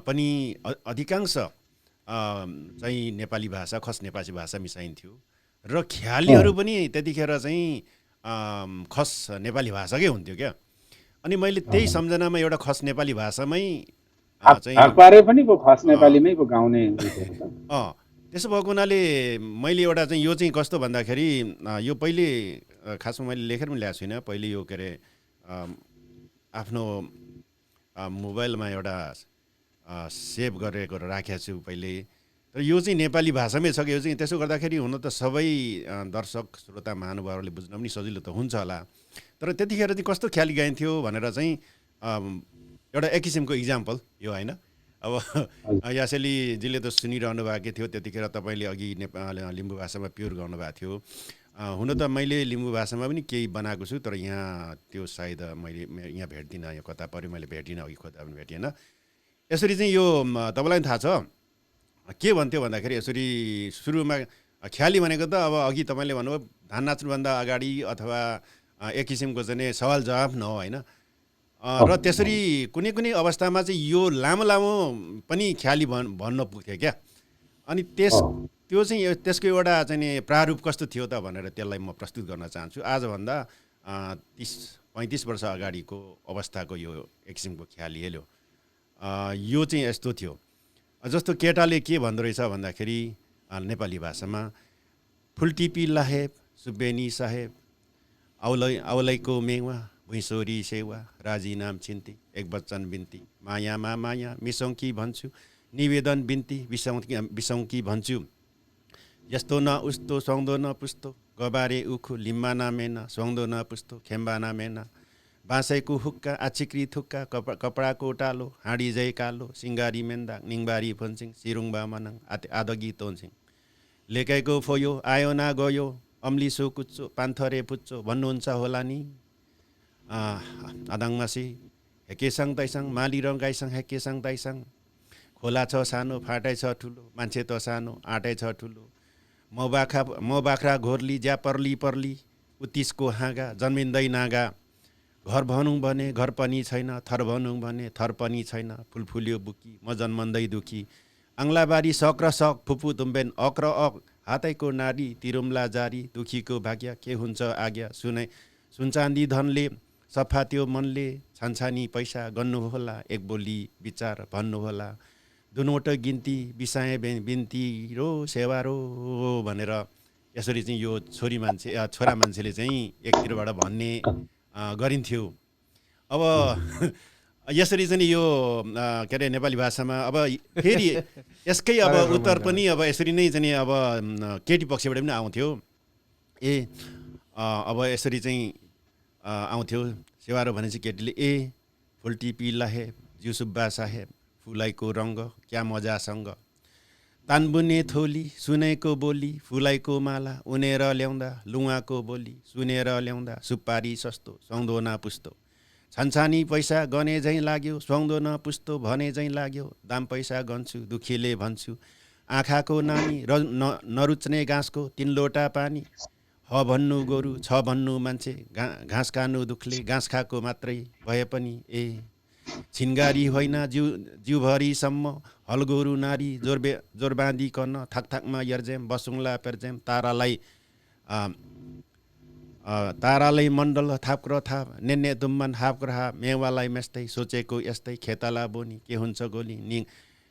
पनि अधिकांश चाहिँ नेपाली भाषा, खस नेपाली भाषा मिसाइन्थ्यो र ख्यालीहरू पनि त्यतिखेर चाहिँ खस नेपाली भाषाकै हुन्थ्यो क्या। अनि मैले त्यही सम्झनामा एउटा खस नेपाली भाषामै चाहिँ हाकपारे पनि पो खस नेपालीमै पो गाउने त्यसो भएको हुनाले मैले एउटा चाहिँ यो चाहिँ कस्तो भन्दाखेरि यो पहिले खासमा मैले लेखेर पनि ल्याएको छुइनँ। पहिले यो के अरे आफ्नो मोबाइलमा एउटा सेभ गरेको राखेको छु पहिले। तर यो चाहिँ नेपाली भाषामै छ कि यो चाहिँ, त्यसो गर्दाखेरि हुन त सबै दर्शक श्रोता महानुभावहरूले बुझ्न पनि सजिलो त हुन्छ होला। तर त्यतिखेर चाहिँ कस्तो ख्याली गाइन्थ्यो भनेर चाहिँ एउटा एक किसिमको इक्जाम्पल यो होइन। अब यासेलीजीले त सुनिरहनु भएको थियो, त्यतिखेर तपाईँले अघि लिम्बू भाषामा प्योर गर्नुभएको थियो। हुन त मैले लिम्बू भाषामा पनि केही बनाएको छु, तर यहाँ त्यो सायद मैले यहाँ भेट्दिनँ, यो कता पऱ्यो मैले भेटिनँ, अघि खोज्दा पनि भेटिएन। यसरी चाहिँ यो तपाईँलाई थाहा छ के भन्थ्यो भन्दाखेरि, यसरी सुरुमा ख्याली भनेको त अब अघि तपाईँले भन्नुभयो धान नाच्नुभन्दा अगाडि अथवा एक किसिमको चाहिँ सवाल जवाफ न हो होइन। र त्यसरी कुनै कुनै अवस्थामा चाहिँ यो लामो लामो पनि ख्याली भन्न पुग्थ्यो क्या। अनि त्यो चाहिँ त्यसको एउटा चाहिँ प्रारूप कस्तो थियो त भनेर त्यसलाई म प्रस्तुत गर्न चाहन्छु। आजभन्दा 30-35 वर्ष अगाडिको अवस्थाको यो एक किसिमको ख्याली हेल्यो। यो चाहिँ यस्तो थियो, जस्तो केटाले के भन्दो रहेछ भन्दाखेरि नेपाली भाषामा, फुलटिपी लाहेब सुब्बेनी साहेब औलैको मेवा भुइँसोरी सेवा राजी नाम चिन्ती एक बच्चन बिन्ती मायामा माया मिसौँकी भन्छु निवेदन बिन्ती बिसौँकी भन्छु यस्तो न उस्तो सुहाउँदो न पुस्तो गबारे उखु लिम्बा नामेना सुहाउँदो न पुस्तो खेम्बा नामेना बाँसैको हुक्का आछिक्री थुक्का कपडाको टालो हाँडी जै कालो सिङ्गारी मेन्दा निङबारी फन्सिङ सिरुङबा मनाङ आदगी तोन्सिङ लेकाइको फोयो आयो ना गयो अम्लिसो कुच्चो पान्थरे पुच्चो भन्नुहुन्छ होला नि आदाङमासी हेकेसाङ ताइसाङ माली र गाइसाङ हेकेसाङ ताइसाङ खोला छ सानो फाटै छ ठुलो मान्छे त सानो आँटै छ ठुलो म बाख्रा घोर्ली ज्या पर्ली उत्तिसको हाँगा जन्मिँदै नागा घर भनौँ भने घर पनि छैन थर भनौँ भने थर पनि छैन फुलफुल्यो बुकी म जन्मँदै दुखी आङ्लाबारी सक र सक फुपू तुम्बेन अक र अक हातैको नारी तिरुम्ला जारी दुखीको भाग्य के हुन्छ आज्ञा सुनचाँदी धनले सफा त्यो मनले छानछानी पैसा गर्नुहोला एक बोली विचार भन्नुहोला दुनवटा गिन्ती बिसाए बिन्ती रो सेवा रो भनेर यसरी चाहिँ यो छोरा मान्छेले चाहिँ एकतिरबाट भन्ने गरिन्थ्यो। अब यसरी चाहिँ यो के अरे नेपाली भाषामा अब फेरि यसकै अब उत्तर पनि अब यसरी नै चाहिँ अब केटी पक्षबाट पनि आउँथ्यो। अब यसरी चाहिँ आउँथ्यो सेवारो भनेपछि केटीले फुलटिपी लाहे जुसुब्बा साहेब फुलाइको रङ्ग क्या मजासँग तानबुने थोली सुनेको बोली फुलाइको माला उनेर ल्याउँदा लुवाको बोली सुनेर ल्याउँदा सुपारी सस्तो सुहाउँदो न पुस्तो छानछानी पैसा गने झैँ लाग्यो सुहाउँदो न पुस्तो भने झैँ लाग्यो दाम पैसा गन्छु दुखीले भन्छु आँखाको नानी नरुच्ने घाँसको 3 लोटा पानी ह भन्नु गोरु छ भन्नु मान्छे घाँस खानु दुखले घाँस खाएको मात्रै भए पनि छिनगारी होइन जिउभरिसम्म हलगोरु नारी जोर बाँधिकन थाकथाकमा यर्जेम बसुङला पेर्जेम तारालाई तारालाई मण्डल थाप्क्र थाप नेन्ने दुम्मन हाप्क्र हाप मेवालाई मेस्तै सोचेको यस्तै खेताला बोनी के हुन्छ गोली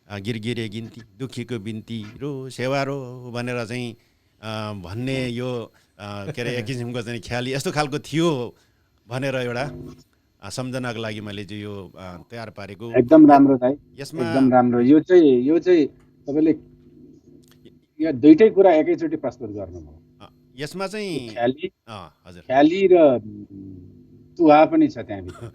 गिरगिरे गिन्ती दुखीको बिन्ती रो सेवा रो भनेर चाहिँ भन्ने यो के अरे एक किसिमको चाहिँ ख्याली यस्तो खालको थियो भनेर एउटा सम्झनाको लागि मैले चाहिँ यो तयार पारेको। एकदम राम्रो दाइ, यसमा एकदम राम्रो। यो चाहिँ तपाईँले यो दुईटै कुरा एकैचोटि प्रस्तुत गर्नुभयो। यसमा चाहिँ ख्याली हजुर ख्याली र तुहा पनि छ त्यहाँभित्र।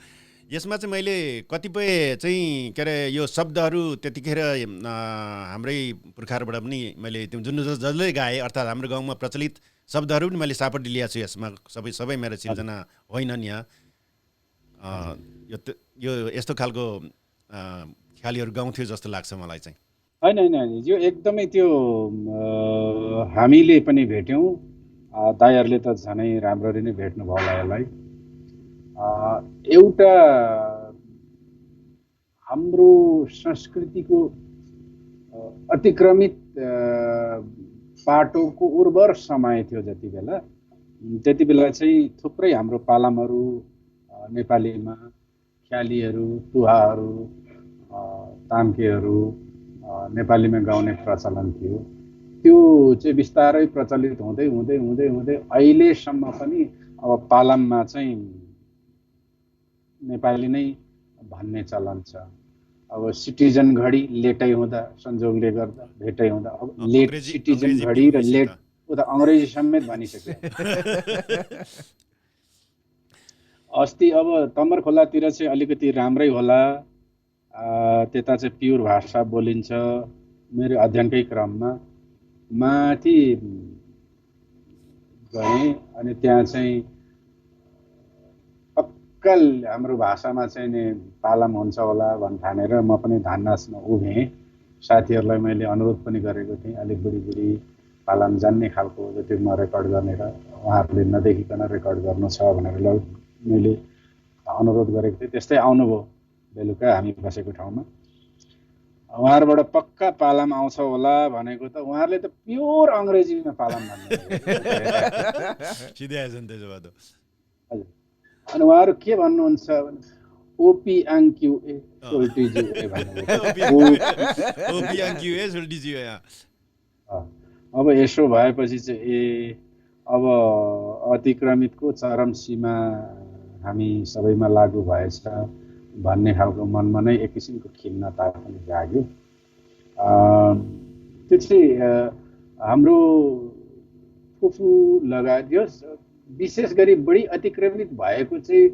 यसमा चाहिँ मैले कतिपय चाहिँ के अरे यो शब्दहरू त्यतिखेर हाम्रै पुर्खाहरूबाट पनि मैले त्यो जुन जसले गाएँ अर्थात् हाम्रो गाउँमा प्रचलित शब्दहरू पनि मैले सापट्टि ल्याएको छु यसमा। सबै मेरो सिर्जना होइनन् यहाँ। यो यस्तो खालको ख्यालीहरू गाउँथ्यो जस्तो लाग्छ मलाई चाहिँ। होइन यो एकदमै त्यो हामीले पनि भेट्यौँ, दाइहरूले त झनै राम्ररी नै भेट्नुभयो होला यसलाई। एउटा हाम्रो संस्कृतिको अतिक्रमित पाटोको उर्वर समय थियो जति बेला, त्यति बेला चाहिँ थुप्रै हाम्रो पालामहरू नेपालीमा ख्यालीहरू तुहाहरू ताम्केहरू नेपालीमा गाउने प्रचलन थियो। त्यो चाहिँ बिस्तारै प्रचलित हुँदै हुँदै हुँदै हुँदै अहिलेसम्म पनि अब पालाममा चाहिँ नेपाली नै भन्ने चलन छ। अब सिटिजन घडी लेटै हुँदा संजोगले गर्दा भेटै हुँदा अब लेट सिटिजन घडी र लेट उता अङ्ग्रेजी समेत भनिसक्यो। अस्ति अब तम्बर खोलातिर चाहिँ अलिकति राम्रै होला, त्यता चाहिँ प्योर भाषा बोलिन्छ। मेरो अध्ययनकै क्रममा माथि गएँ अनि त्यहाँ चाहिँ अक्कल हाम्रो भाषामा चाहिँ नि पालाम हुन्छ होला भन्ठानेर म पनि धान नाच्न उभेँ। साथीहरूलाई मैले अनुरोध पनि गरेको थिएँ, अलिक बुढी पालाम जान्ने खालको जति म रेकर्ड गर्ने र उहाँहरूले नदेखिकन रेकर्ड गर्नु छ भनेर मैले अनुरोध गरेको थिएँ। त्यस्तै आउनुभयो बेलुका हामी बसेको ठाउँमा। उहाँहरूबाट पक्का पालाम आउँछ होला भनेको त उहाँहरूले त प्योर अङ्ग्रेजीमा पालाम भन्नु। हजुर, अनि उहाँहरू के भन्नुहुन्छ भने ओपी आङ्क्युए सोल्टिजुए भन्नुभयो। अब यसो भएपछि चाहिँ अब अतिक्रमितको चरम सीमा हामी सबैमा लागू भएछ भन्ने खालको मनमा नै एक किसिमको खिन्नता पनि जाग्यो। त्यो चाहिँ हाम्रो फुफू लगायत यो विशेष गरी बढी अतिक्रमित भएको चाहिँ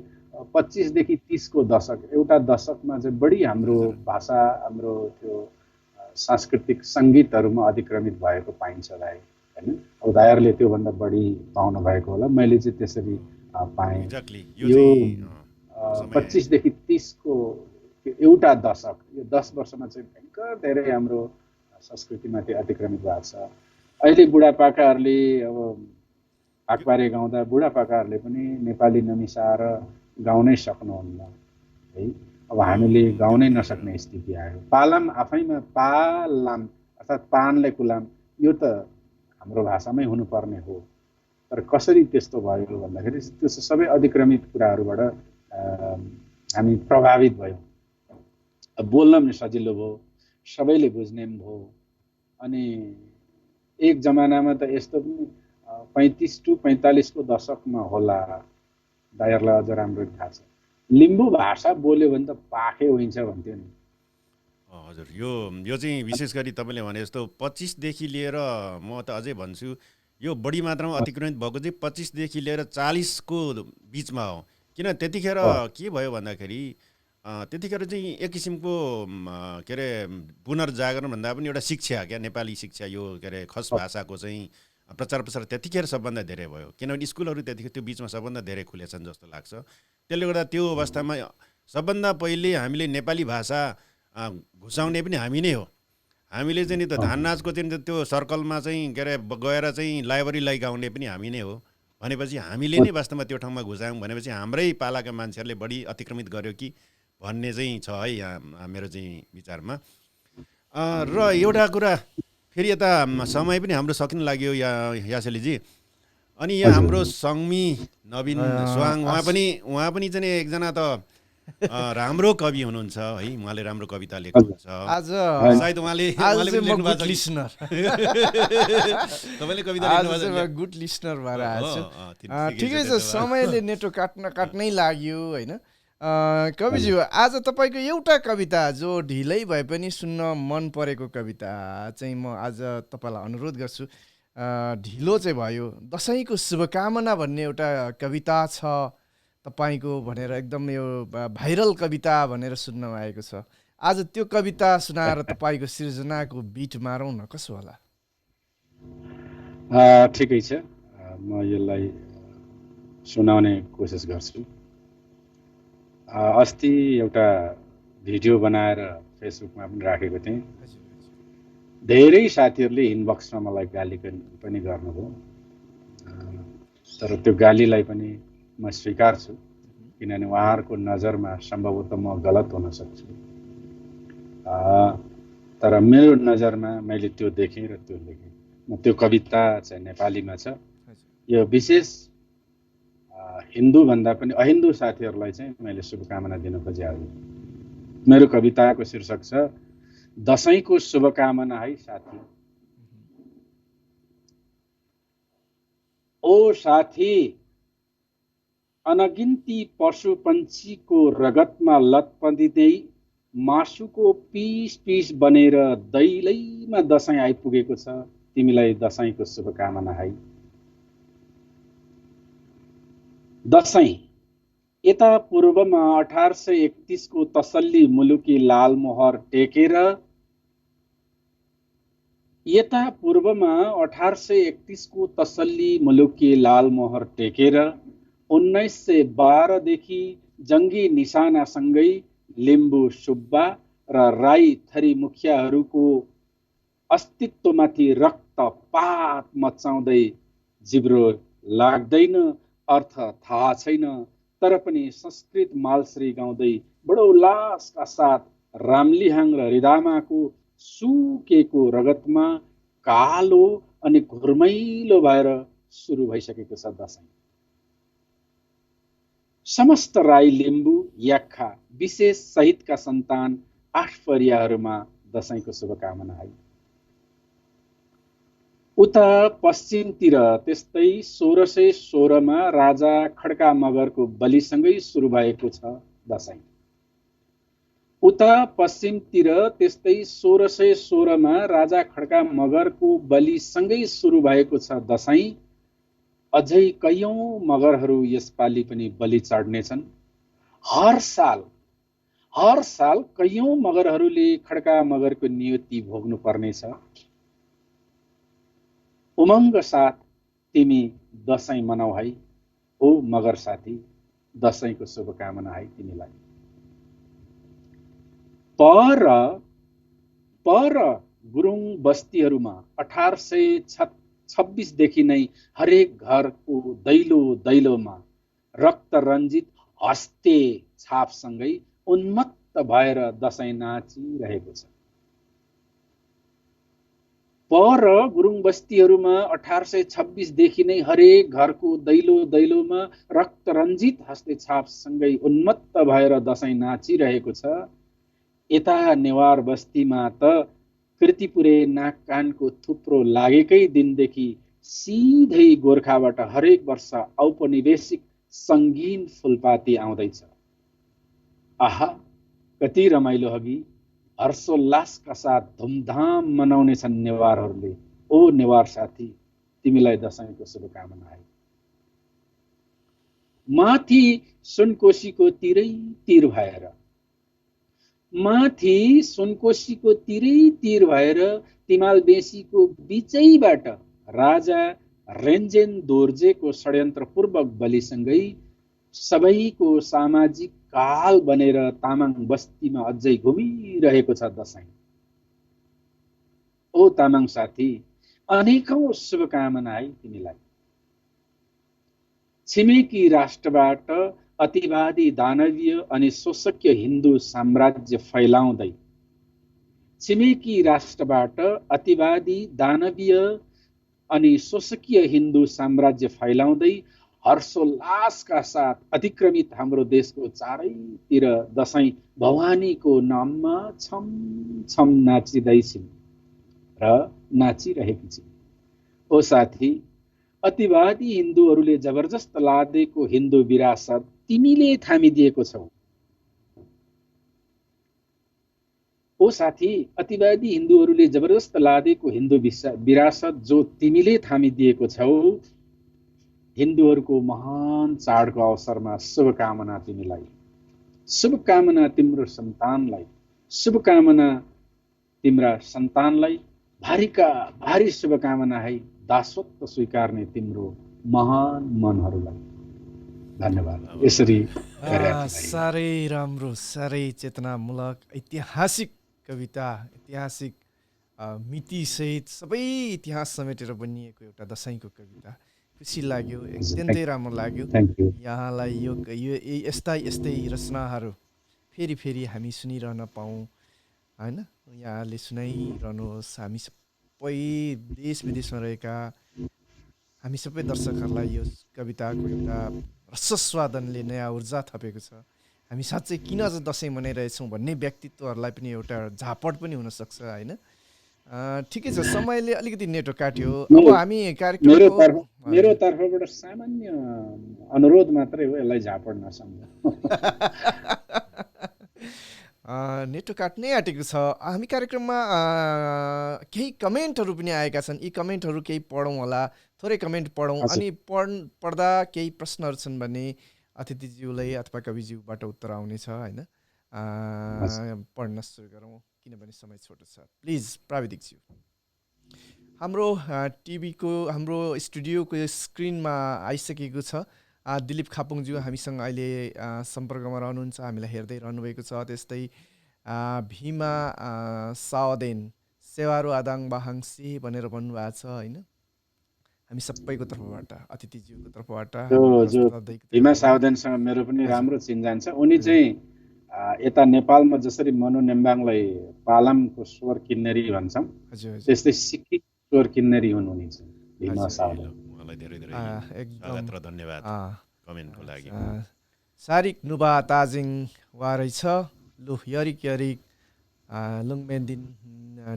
25 देखि 30 को दशक, एउटा दशकमा चाहिँ बढी हाम्रो भाषा हाम्रो त्यो सांस्कृतिक सङ्गीतहरूमा अतिक्रमित भएको पाइन्छ दाइ, होइन? अब दाइहरूले त्योभन्दा बढी पाउनु भएको होला, मैले चाहिँ त्यसरी पाएँ। यो 25 देखि 30 को एउटा दशक, यो 10 वर्षमा चाहिँ भयङ्कर धेरै हाम्रो संस्कृतिमाथि अतिक्रमित भएको छ। अहिले बुढापाकाहरूले अब आकबारे गाउँदा बुढापाकाहरूले पनि नेपाली नमिसाएर गाउनै सक्नुहुन्न है। अब हामीले गाउनै नसक्ने स्थिति आयो। पालाम आफैमा पालाम अर्थात् पानले कुलाम यो त हाम्रो भाषामै हुनुपर्ने हो, तर कसरी त्यस्तो भयो भन्दाखेरि त्यो सबै अतिक्रमित कुराहरूबाट हामी प्रभावित भयौँ। बोल्न पनि सजिलो भयो, सबैले बुझ्ने पनि भयो। अनि एक जमानामा त यस्तो पनि 35 to 45 को दशकमा होला, दाइहरूलाई अझ राम्रो थाहा छ, लिम्बू भाषा बोल्यो भने त पाखे होइन्छ भन्थ्यो नि। हजुर, यो चाहिँ विशेष गरी तपाईँले भने जस्तो 25 देखि लिएर म त अझै भन्छु यो बढी मात्रामा अतिक्रमित भएको चाहिँ 25 देखि लिएर 40 को बिचमा हो। किन त्यतिखेर के भयो भन्दाखेरि त्यतिखेर चाहिँ एक किसिमको के अरे पुनर्जागरण भन्दा पनि एउटा शिक्षा क्या, नेपाली शिक्षा यो के अरे खस भाषाको चाहिँ प्रचार प्रसार त्यतिखेर सबभन्दा धेरै भयो, किनभने स्कुलहरू त्यतिखेर त्यो बिचमा सबभन्दा धेरै खुलेछन् जस्तो लाग्छ। त्यसले गर्दा त्यो अवस्थामा सबभन्दा पहिले हामीले नेपाली भाषा घुसाउने पनि हामी नै हो। हामीले चाहिँ नि त धान नाचको चाहिँ त्यो सर्कलमा चाहिँ के अरे गएर चाहिँ लाइब्रेरीलाई गाउने पनि हामी नै हो भनेपछि हामीले नै वास्तवमा त्यो ठाउँमा घुसायौँ भनेपछि हाम्रै पालाका मान्छेहरूले बढी अतिक्रमित गर्यो कि भन्ने चाहिँ छ है यहाँ मेरो चाहिँ विचारमा। र एउटा कुरा फेरि यता समय पनि हाम्रो सकिन लाग्यो यासेलीजी, अनि यहाँ हाम्रो सङ्मी नवीन स्वाङ उहाँ पनि चाहिँ एकजना त राम्रो कवि हुनुहुन्छ है, उहाँले राम्रो कविता लेख्नुहुन्छ। आज सायद उहाँले लेख्नु भएको छ लिसनर। तपाईले कविता लेख्नु भएको छ, गुड लिसनर भएर आछु। ठिकै छ, समयले नेटो काट्नै लाग्यो हैन। कविज्यू, आज तपाईको एउटा कविता जो ढिलै भए पनि सुन्न मन परेको कविता चाहिँ म आज तपाईलाई अनुरोध गर्छु। ढिलो चाहिँ भयो, दशैंको शुभकामना भन्ने एउटा कविता छ तपाईको भनेर, एकदम यो भाइरल कविता भनेर सुन्नमा आएको छ। आज त्यो कविता सुनाएर तपाईको सृजनाको बिट मारौँ न, कसो होला? ठिकै छ, म यसलाई सुनाउने कोसिस गर्छु। अस्ति एउटा भिडियो बनाएर फेसबुकमा पनि राखेको थिएँ। धेरै साथीहरूले इनबक्समा मलाई गाली पनि गर्नुभयो, तर त्यो गालीलाई पनि म स्वीकार्छु, किनभने उहाँहरूको नजरमा सम्भवतः म गलत हुन सक्छु। तर मेरो नजरमा मैले त्यो देखेँ र त्यो लेखेँ। त्यो कविता चाहिँ नेपालीमा छ। यो विशेष हिन्दूभन्दा पनि अहिन्दू साथीहरूलाई चाहिँ मैले शुभकामना दिन खोजेको। मेरो कविताको शीर्षक छ दशैंको शुभकामना है साथी। ओ साथी, अनगिन्ती पशु पन्छीको रगतमा लतपदिँदै मासुको पिस पिस बनेर दैलैमा दशैं आइपुगेको छ। तिमीलाई दशैंको शुभकामना है। दशैं यता पूर्वमा 1831 को तसल्ली मुलुकी लालमोहर टेकेर, यता पूर्वमा 1831 को तसल्ली मुलुकी लालमोहर टेकेर 1912 देखि जंगी निशानासँगै लिम्बू सुब्बा र राई थरी मुखियाहरूको अस्तित्वमाथि रक्तपात मचाउँदै जिब्रो लाग्दैन, अर्थ थाहा छैन, तर पनि संस्कृत मालश्री गाउँदै बडो उल्लासका साथ रामलिहाङ र रिदामाको सुकेको रगतमा कालो अनि घुर्मैलो भएर सुरु भइसकेको छ दशैं। समस्त राई लिम्बू याक्खा विशेष सहितका सन्तान 8 परियाहरूमा दशैंको शुभकामना है। उता पश्चिमतिर त्यस्तै 1616 मा राजा खड्का मगरको बलिसँगै सुरु भएको छ दशैं। उता पश्चिमतिर त्यस्तै 1616 मा राजा खड्का मगरको बलिसँगै सुरु भएको छ दशैं। अझै कयौं मगरहरू यसपालि पनि बलि चढ्नेछन्। हर साल कयौं मगरहरूले खड्का मगरको नियति भोग्नु पर्नेछ। उमङ्ग साथ तिमी दशैं मनाऊ है। ओ मगर साथी, दशैंको शुभकामना है तिमीलाई। पर गुरुङ बस्तीहरूमा 1826 देखि नै हरेक घरको दैलोमा रक्त रञ्जित हस्ते छापसँगै उन्मत्त भएर दशैं नाचिरहेको छ। पर गुरुङ बस्तीहरूमा 1826 देखि नै हरेक घरको दैलोमा रक्त रञ्जित हस्ते छापसँगै उन्मत्त भएर दशैं नाचिरहेको छ। यता नेवार बस्तीमा त कृतिपुरे नाक कानको थुप्रो लागेकै दिनदेखि सिधै गोर्खाबाट हरेक वर्ष औपनिवेशिक सङ्गीन फुलपाती आउँदैछ। आहा, कति रमाइलो हगी, हर्षोल्लासका साथ धुमधाम मनाउनेछन् नेवारहरूले। ओ नेवार साथी, तिमीलाई दशैंको शुभकामना है। माथि सुनकोशीको तिरै तिर भएर, माथि सुनकोशीको तिरै तिर भएर तिमाल बेसीको बीचैबाट राजा रेन्जेन दोर्जेको षड्यन्त्रपूर्वक बलिसँगै सबैको सामाजिक काल बनेर तामाङ बस्तीमा अझै घुमिरहेको छ दशैं। ओ तामाङ साथी, अनेकौं शुभकामना है तिमीलाई। छिमेकी राष्ट्रबाट अतिवादी दानवीय अनि शोषकीय हिन्दू साम्राज्य फैलाउँदै, छिमेकी राष्ट्रबाट अतिवादी दानवीय अनि शोषकीय हिन्दू साम्राज्य फैलाउँदै हर्षोल्लासका साथ अतिक्रमित हाम्रो देशको चारैतिर दशैं भवानीको नाममा छम छम नाचिँदैछिन् र नाचिरहेकी छिन्। ओ साथी, अतिवादी हिन्दूहरूले जबरजस्त लादेको हिन्दू विरासत तिमीले थामिदिएको छौ। ओ साथी, अतिवादी हिन्दूहरूले जबरजस्त लादेको हिन्दू विरासत जो तिमीले थामिदिएको छौ, हिन्दूहरूको महान चाडको अवसरमा शुभकामना तिमीलाई, शुभकामना तिम्रो सन्तानलाई, शुभकामना तिम्रा सन्तानलाई, भारीका भारी शुभकामना है दासत्व स्वीकार्ने तिम्रो महान मनहरूलाई। धन्यवाद। यसरी साह्रै राम्रो, साह्रै चेतनामूलक, ऐतिहासिक कविता, ऐतिहासिक मितिसहित सबै इतिहास समेटेर बनिएको एउटा दशैंको कविता। खुसी लाग्यो, अत्यन्तै राम्रो लाग्यो। यहाँलाई यो यस्तै रचनाहरू फेरि फेरि हामी सुनिरहन पाऊँ होइन। यहाँले सुनाइरहनुहोस्। हामी सबै देश विदेशमा रहेका हामी सबै दर्शकहरूलाई यो कविताको एउटा रसस्वादनले नयाँ ऊर्जा थपेको छ। हामी साँच्चै किन आज दसैँ मनाइरहेछौँ भन्ने व्यक्तित्वहरूलाई पनि एउटा झापड पनि हुनसक्छ होइन। ठिकै छ, समयले अलिकति नेटो काट्यो। अब हामी कार्यक्रमको मेरो तर्फबाट सामान्य अनुरोध मात्रै हो, यसलाई झापड नसम्झ। नेटो काट्नै आँटेको छ। हामी कार्यक्रममा केही कमेन्टहरू पनि आएका छन्। यी कमेन्टहरू केही पढौँ होला, थोरै कमेन्ट पढौँ, अनि पढ्दा केही प्रश्नहरू छन् भने अतिथिज्यूलाई अथवा कविज्यूबाट उत्तर आउनेछ होइन। पढ्न सुरु गरौँ किनभने समय छोटो छ। प्लिज प्राविधिकज्यू, हाम्रो टिभीको हाम्रो स्टुडियोको स्क्रिनमा आइसकेको छ। दिलीप खापुङज्यू हामीसँग अहिले सम्पर्कमा रहनुहुन्छ, हामीलाई हेर्दै रहनुभएको छ। त्यस्तै भीमा सावदेन सेवारो आदाङ बाहाङसी भनेर भन्नुभएको छ होइन। हामी सबैको तर्फबाट, अतिथिज्यूको तर्फबाट भीमा सावदेनसँग मेरो पनि राम्रो चिन्जान छ। उनी चाहिँ यता नेपालमा जसरी मनु नेम्बाङलाई पालामको स्वर किन्नेरी भन्छौँ, त्यस्तै सिक्किम स्वर किन्नेरी हुन् उनी चाहिँ भीमा सावदेन। स्वागत र धन्यवाद कमेन्टको लागि। सारिक नुबा ताजिङ वारै छ लु यरिक यरिक लुङमेन्दिन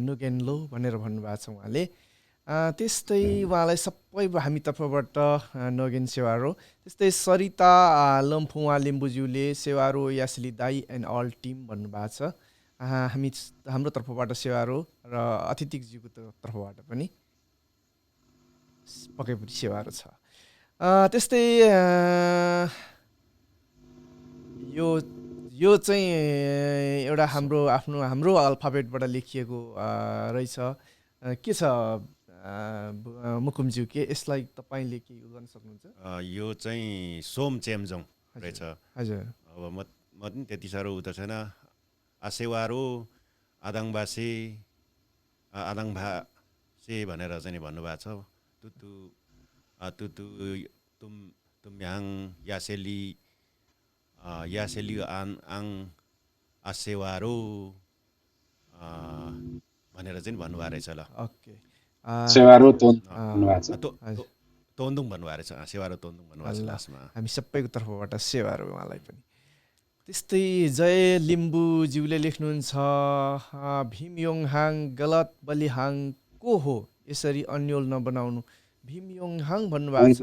नुगेन लो भनेर भन्नुभएको छ उहाँले। त्यस्तै उहाँलाई सबै हामी तर्फबाट नगेन सेवारो। त्यस्तै सरिता लम्फुवा लिम्बुज्यूले सेवारो यासली दाई एन्ड अल टिम भन्नुभएको छ। हाम्रो तर्फबाट सेवारो र अतिथिज्यूको तर्फबाट पनि पक्कै पनि सेवारो छ। त्यस्तै यो चाहिँ एउटा हाम्रो अल्फाबेटबाट लेखिएको रहेछ। के छ मुकुमज्यू, के यसलाई तपाईँले के गर्न सक्नुहुन्छ? यो चाहिँ सोम चेम्जोङ रहेछ। हजुर, अब म पनि त्यति साह्रो उता छैन। आसेवारो आदाङबासे आदाङभासे भनेर चाहिँ भन्नुभएको छ। तुतु तुम्याङ यासेली आङ आसेवारो भनेर चाहिँ भन्नुभएको रहेछ। ल ओके, सेवारो तोन्दुङ भन्नुभएको रहेछ। सेवारो तोन्दुङ भन्नुभएको छ लास्टमा। हामी सबैको तर्फबाट सेवारो उहाँलाई पनि। त्यस्तै जय लिम्बुज्यूले लेख्नुहुन्छ भीमयोङहाङ गलत बलिहाङ को हो, यसरी अन्यल नबनाउनु। भीमयोङहाङ भन्नुभएको छ।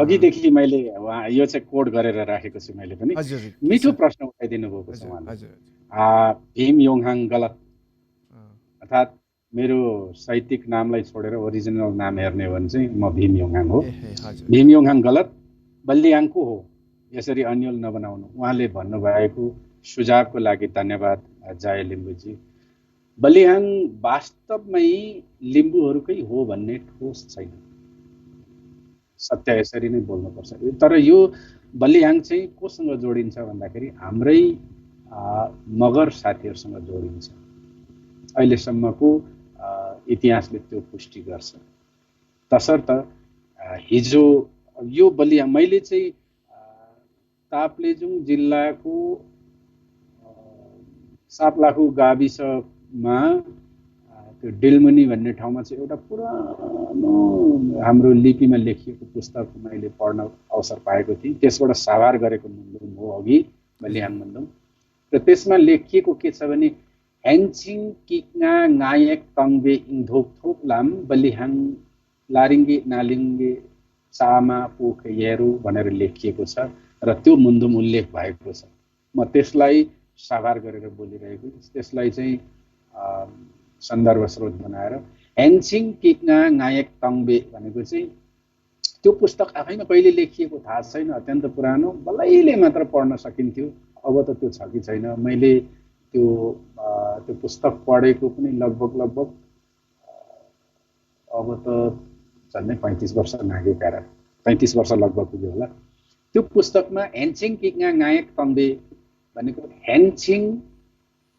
अघिदेखि मैले यो चाहिँ कोड गरेर राखेको छु मैले पनि। हजुर, मिठो प्रश्न उठाइदिनु भएको छ उहाँले। हजुर, भीमयोङहाङ गलत अर्थात् मेरो साहित्यिक नामलाई छोडेर ओरिजिनल नाम हेर्ने हो भने चाहिँ म भीमयोङहाङ हो। भीमयोङहाङ गलत बलिहाङ को हो, यसरी अन्यल नबनाउनु। उहाँले भन्नुभएको सुझावको लागि धन्यवाद जय लिम्बुजी। बलिहाङ वास्तवमै लिम्बूहरूकै हो भन्ने ठोस छैन, सत्य यसरी नै बोल्नुपर्छ। तर यो बलिहाङ चाहिँ कोसँग जोडिन्छ भन्दाखेरि हाम्रै मगर साथीहरूसँग जोडिन्छ। अहिलेसम्मको इतिहासले त्यो पुष्टि गर्छ। तसर्थ हिजो यो बलिहाङ मैले चाहिँ ताप्लेजुङ जिल्लाको सापलाखु गाविसमा त्यो डिलमुनि भन्ने ठाउँमा चाहिँ एउटा पुरानो हाम्रो लिपिमा लेखिएको पुस्तक मैले पढ्न अवसर पाएको थिएँ। त्यसबाट साभार गरेको मुन्दुम हो अघि बलिहाङ मुन्दुम। र त्यसमा लेखिएको के छ भने ह्याङछिङ किक्ना नायक तङ्बे इङधोक थोप लाम बलिहाङ लारिङ्गे नालिङ्गे चामा पोख हेरु भनेर लेखिएको छ र त्यो मुन्दुम उल्लेख भएको छ। म त्यसलाई साभार गरेर बोलिरहेको। त्यसलाई चाहिँ सन्दर्भ स्रोत बनाएर ह्याङछिङ किक्ना नायक तङ्बे भनेको चाहिँ त्यो पुस्तक आफैमा कहिले लेखिएको थाहा छैन, अत्यन्त पुरानो, बलैले मात्र पढ्न सकिन्थ्यो। अब त त्यो छ कि छैन। मैले त्यो पुस्तक पढेको पनि लगभग अब त झन्डै 35 वर्ष नाग्यो, कारण 35 वर्ष लगभग पुग्यो होला। त्यो पुस्तकमा ह्याङछिङ किक्ना नायक तङ्बे भनेको ह्याङछिङ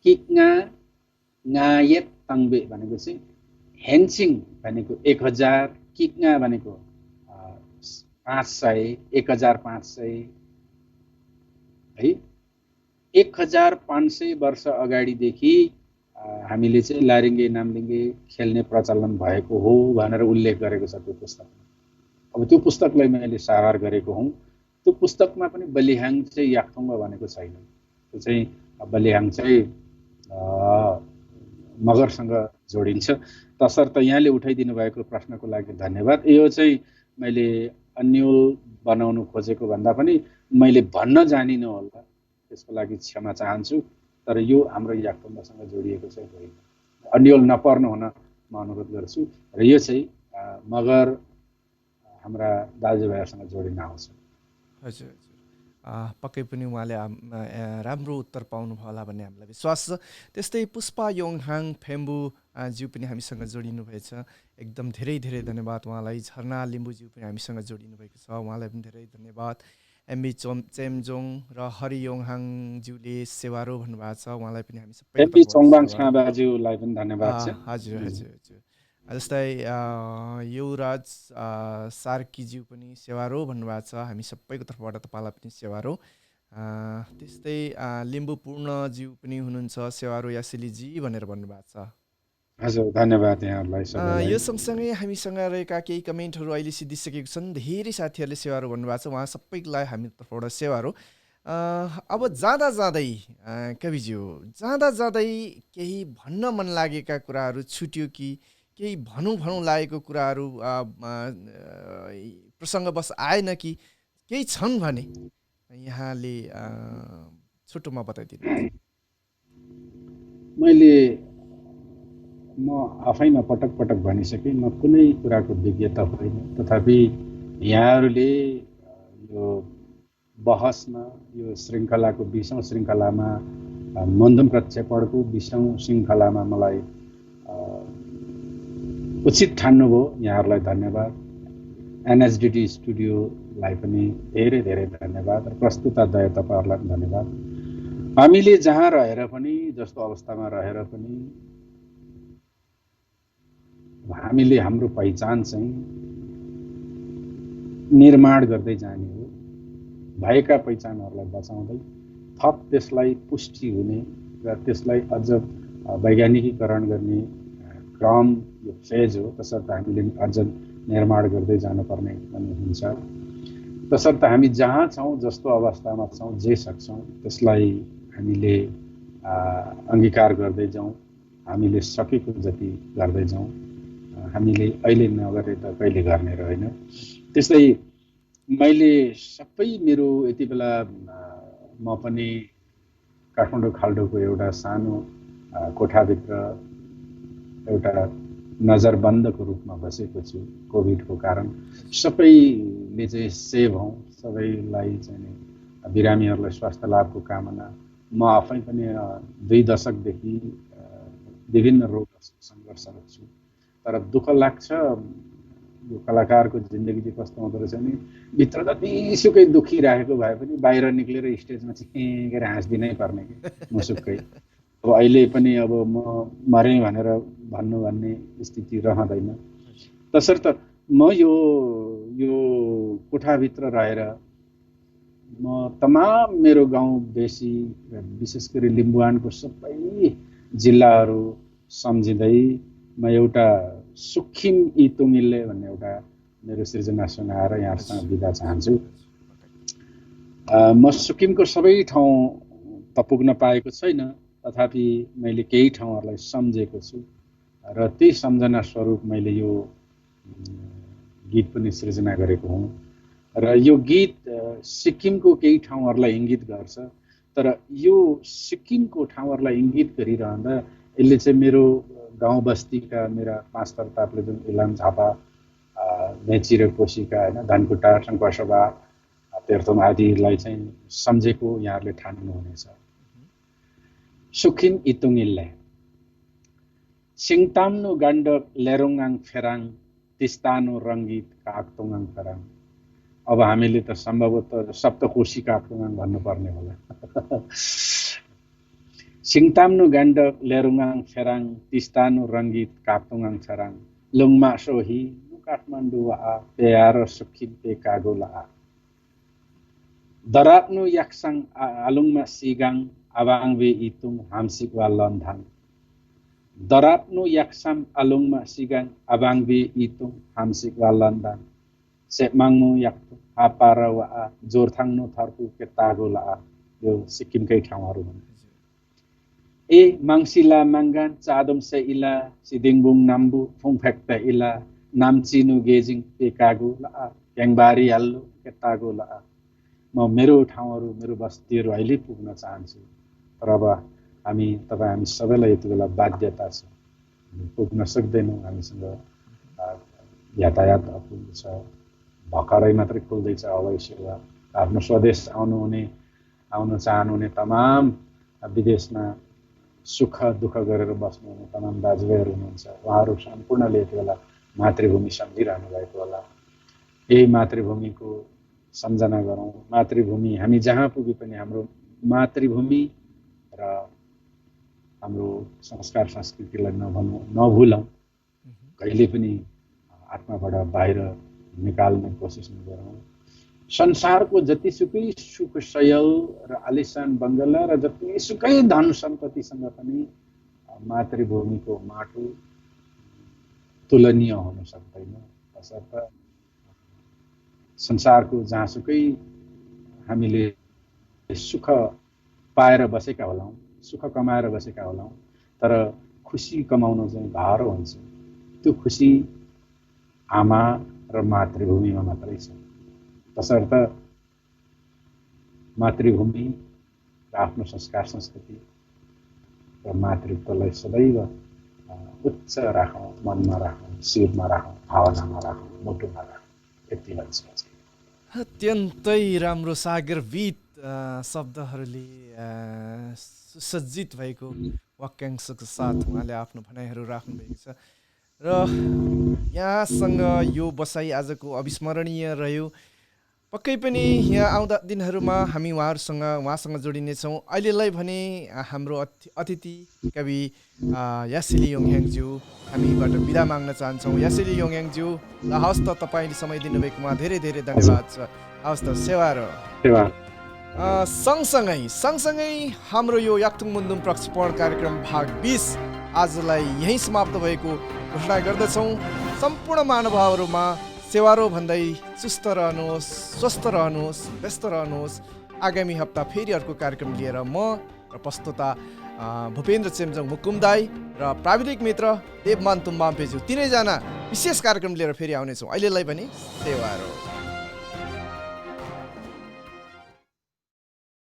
किक्ना नायक तङ्बे भनेको चाहिँ ह्याङछिङ भनेको 1000, किक्ना भनेको 500, 1500 है। 1500 वर्ष अगाडिदेखि हामीले चाहिँ लारिङ्गे नामलिङ्गे खेल्ने प्रचलन भएको हो भनेर उल्लेख गरेको छ त्यो पुस्तकमा। अब त्यो पुस्तकलाई मैले साभार गरेको हुँ। त्यो पुस्तकमा पनि बलिहाङ चाहिँ याक्थुङ्ग भनेको छैन। त्यो चाहिँ बलिहाङ चाहिँ मगरसँग जोडिन्छ। तसर्थ यहाँले उठाइदिनु भएको प्रश्नको लागि धन्यवाद। यो चाहिँ मैले अन्यल बनाउनु खोजेको भन्दा पनि मैले भन्न जानिनँ होला, त्यसको लागि क्षमा चाहन्छु। तर यो हाम्रो याक्थुङ्गसँग जोडिएको चाहिँ होइन। अन्यल नपर्नु हुन म अनुरोध गर्छु। र यो चाहिँ मगर हाम्रा दाजुभाइहरूसँग जोडिन आउँछ। हजुर हजुर, पक्कै पनि उहाँले राम्रो उत्तर पाउनुभयो होला भन्ने हामीलाई विश्वास छ। त्यस्तै पुष्पा योङहाङ फेम्बु ज्यू पनि हामीसँग जोडिनु भएछ। एकदम धेरै धेरै धन्यवाद उहाँलाई। झरना लिम्बुज्यू पनि हामीसँग जोडिनु भएको छ, उहाँलाई पनि धेरै धन्यवाद। एमबी चेम्जोङ र हरि योङहाङ ज्यूले सेवारो भन्नुभएको छ, उहाँलाई पनि हामी सबै एमबी चोङबाङ छाबाज्यूलाई पनि धन्यवाद छ। हजुर हजुर हजुर। जस्तै युवराज सार्कीज्यू पनि सेवारो भन्नुभएको छ, हामी सबैको तर्फबाट तपाईँलाई पनि सेवारो। त्यस्तै लिम्बू पूर्णज्यू पनि हुनुहुन्छ, सेवारो यासिलीजी भनेर भन्नुभएको छ। हजुर धन्यवाद यहाँहरूलाई सबैलाई। यो सँगसँगै हामीसँग रहेका केही कमेन्टहरू अहिले सिद्धिसकेको छन्। धेरै साथीहरूले सेवारो भन्नुभएको छ, उहाँ सबैलाई हामी तर्फबाट सेवारो। अब जाँदा जाँदै कविज्यू, जाँदा जाँदै केही भन्न मन लागेका कुराहरू छुट्यो कि केही भनौँ लागेको कुराहरू प्रसङ्गवश आएन कि केही छन् भने यहाँले छोटोमा बताइदिनु। म आफैमा पटक पटक भनिसकेँ, म कुनै कुराको विज्ञता होइन। तथापि यहाँहरूले यो बहसमा, यो श्रृङ्खलाको 20औं श्रृङ्खलामा, मुन्दुम प्रक्षेपणको 20औं श्रृङ्खलामा मलाई उचित ठान्नुभयो, यहाँहरूलाई धन्यवाद। एनएसडिटी स्टुडियोलाई पनि धेरै धेरै धन्यवाद र प्रस्तुतादय तपाईँहरूलाई पनि धन्यवाद। हामीले जहाँ रहेर पनि, जस्तो अवस्थामा रहेर पनि हामीले हाम्रो पहिचान चाहिँ निर्माण गर्दै जाने हो। भएका पहिचानहरूलाई बचाउँदै थप त्यसलाई पुष्टि हुने र त्यसलाई अझ वैज्ञानिकीकरण गर्ने क्रम यो फेज हो। तसर्थ हामीले अझ निर्माण गर्दै जानुपर्ने पनि हुन्छ। तसर्थ हामी जहाँ छौँ, जस्तो अवस्थामा छौँ, जे सक्छौँ त्यसलाई हामीले अङ्गीकार गर्दै जाउँ। हामीले सकेको जति गर्दै जाउँ। हामीले अहिले नगरे त कहिले गर्ने रहेन। त्यस्तै मैले सबै मेरो यति बेला म पनि काठमाडौँ खाल्डोको एउटा सानो कोठाभित्र एउटा नजरबन्दको रूपमा बसेको छु कोभिडको कारण। सबैले चाहिँ सेभ हौँ, सबैलाई चाहिँ बिरामीहरूलाई स्वास्थ्य लाभको कामना। म आफै पनि 2 दशकदेखि विभिन्न रोगहरूसँग सङ्घर्षरत छु। तर दुःख लाग्छ, यो कलाकारको जिन्दगी चाहिँ कस्तो हुँदो रहेछ भने भित्र जतिसुकै दुखी राखेको भए पनि बाहिर निक्लेर स्टेजमा चिकेर हाँस्दिनै पर्ने कि मुसुक्कै। अब अहिले पनि अब म मरेँ भनेर भन्ने स्थिति रहँदैन। तसर्थ म यो कोठाभित्र रहेर म तमाम मेरो गाउँ बेसी विशेष गरी लिम्बुवानको सबै जिल्लाहरू सम्झिँदै म एउटा सुखिम इतुङिल्ले भन्ने एउटा मेरो सृजना सुनाएर यहाँसँग बिदा चाहन्छु। म सिक्किमको सबै ठाउँ त पुग्न पाएको छैन, तथापि मैले केही ठाउँहरूलाई सम्झेको छु र त्यही सम्झना स्वरूप मैले यो गीत पनि सृजना गरेको हुँ। र यो गीत सिक्किमको केही ठाउँहरूलाई इङ्गित गर्छ, तर यो सिक्किमको ठाउँहरूलाई इङ्गित गरिरहँदा यसले चाहिँ मेरो गाउँ बस्तीका मेरा पाँच थर ताप्लेजुङ, इलाम, झापा, मेची र कोसीका होइन धनकुटा, सङ्खुवासभा, तेह्रथुम आदिलाई चाहिँ सम्झेको यहाँहरूले ठान्नुहुनेछ। सुखिम इतुङिल्ले सिङताम्नु गाण्डक लेरुङाङ फेराङ तिस्तानो रङ्गीत काक्तुङाङ फेराङ। अब हामीले त सम्भवतः सप्तकोशी काक्तुङाङ भन्नुपर्ने होला। सिङताम्नु गाण्डक लेरुङाङ फेराङ तिस्तानो रङ्गीत काक्तुङाङ फेराङ लुङमा सोही काठमाडौँ आ पेयार सुखिम पे कागोला आ दराप्नु याक्साङ आलुङमा सिगाङ आबाङवे इतुङ हामसिक वा लन्धाङ दराप्नु याक्साम आलुङमा सिगाङ आबाङवे इतुङ हामसिक वा लन्धाङ सेमाङनु याक्तु हापार वा आ जोरथाङनु थर्कु के तागोला आ। यो सिक्किमकै ठाउँहरू हुन्। ए माङसिला माङ्गान चादम से इला सिदिङबुङ नाम्बु फुङफ्याक्ता इला नाम्चिनु गेजिङ पेकागो ला ग्याङबारी हाल्लो केतागो ला। म मेरो ठाउँहरू मेरो बस्तीहरू अहिले पुग्न चाहन्छु, तर अब हामी सबैलाई यति बेला बाध्यता छ, पुग्न सक्दैनौँ। हामीसँग यातायात अपुग छ, भर्खरै मात्रै खुल्दैछ हवाई सेवा। आफ्नो स्वदेश आउन चाहनुहुने तमाम विदेशमा सुख दुःख गरेर बस्नुहुने तमाम दाजुभाइहरू हुनुहुन्छ, उहाँहरू सम्पूर्णले यति बेला मातृभूमि सम्झिरहनु भएको होला। यही मातृभूमिको सम्झना गरौँ। मातृभूमि हामी जहाँ पुगे पनि हाम्रो मातृभूमि र हाम्रो संस्कार संस्कृतिलाई नभुलौँ, कहिले पनि आत्माबाट बाहिर निकाल्ने कोसिस नगरौँ। संसारको जतिसुकै सुख सयल र आलिशान बङ्गला र जतिसुकै धन सम्पत्तिसँग पनि मातृभूमिको माटो तुलनीय हुन सक्दैन। तसर्थ संसारको जहाँसुकै हामीले सुख पाएर बसेका होलाौँ, सुख कमाएर बसेका होलाौँ, तर खुसी कमाउन चाहिँ गाह्रो हुन्छ। त्यो खुसी आमा र मातृभूमिमा मात्रै छ। तसर्थ मातृभूमि र आफ्नो संस्कार संस्कृति र मातृत्वलाई सदैव उच्च राखौँ, मनमा राखौँ, शिरमा राखौँ, भावनामा राखौँ, मुटुमा राखौँ। यति भन्छु। अत्यन्तै राम्रो सागरविद शब्दहरूले सुसज्जित भएको वाक्यांशको साथ उहाँले आफ्नो भनाइहरू राख्नुभएको छ र यहाँसँग यो बसाइ आजको अविस्मरणीय रह्यो। पक्कै पनि यहाँ आउँदा दिनहरूमा हामी उहाँसँग जोडिनेछौँ। अहिलेलाई भने हाम्रो अतिथि कवि यासेली योङह्याङज्यू हामीबाट बिदा माग्न चाहन्छौँ। यासेली योङह्याङज्यू, ल हवस् त, तपाईँले समय दिनुभएकोमा धेरै धेरै धन्यवाद छ। हवस् त, सेवा र सँगसँगै हाम्रो यो याक्थुङ मुन्दुम प्रक्षेपण कार्यक्रम भाग 20 आजलाई यहीँ समाप्त भएको घोषणा गर्दछौँ। सम्पूर्ण महानुभावहरूमा सेवारो भन्दै सुस्त रहनुहोस्, स्वस्थ रहनुहोस्, व्यस्त रहनुहोस्। आगामी हप्ता फेरि अर्को कार्यक्रम लिएर म र प्रस्तुता भूपेन्द्र चेम्जोङ मुकुमदाई र प्राविधिक मित्र देवमान तुम्बाम्पेज्यू तिनैजना विशेष कार्यक्रम लिएर फेरि आउनेछौँ। अहिलेलाई पनि सेवा रो।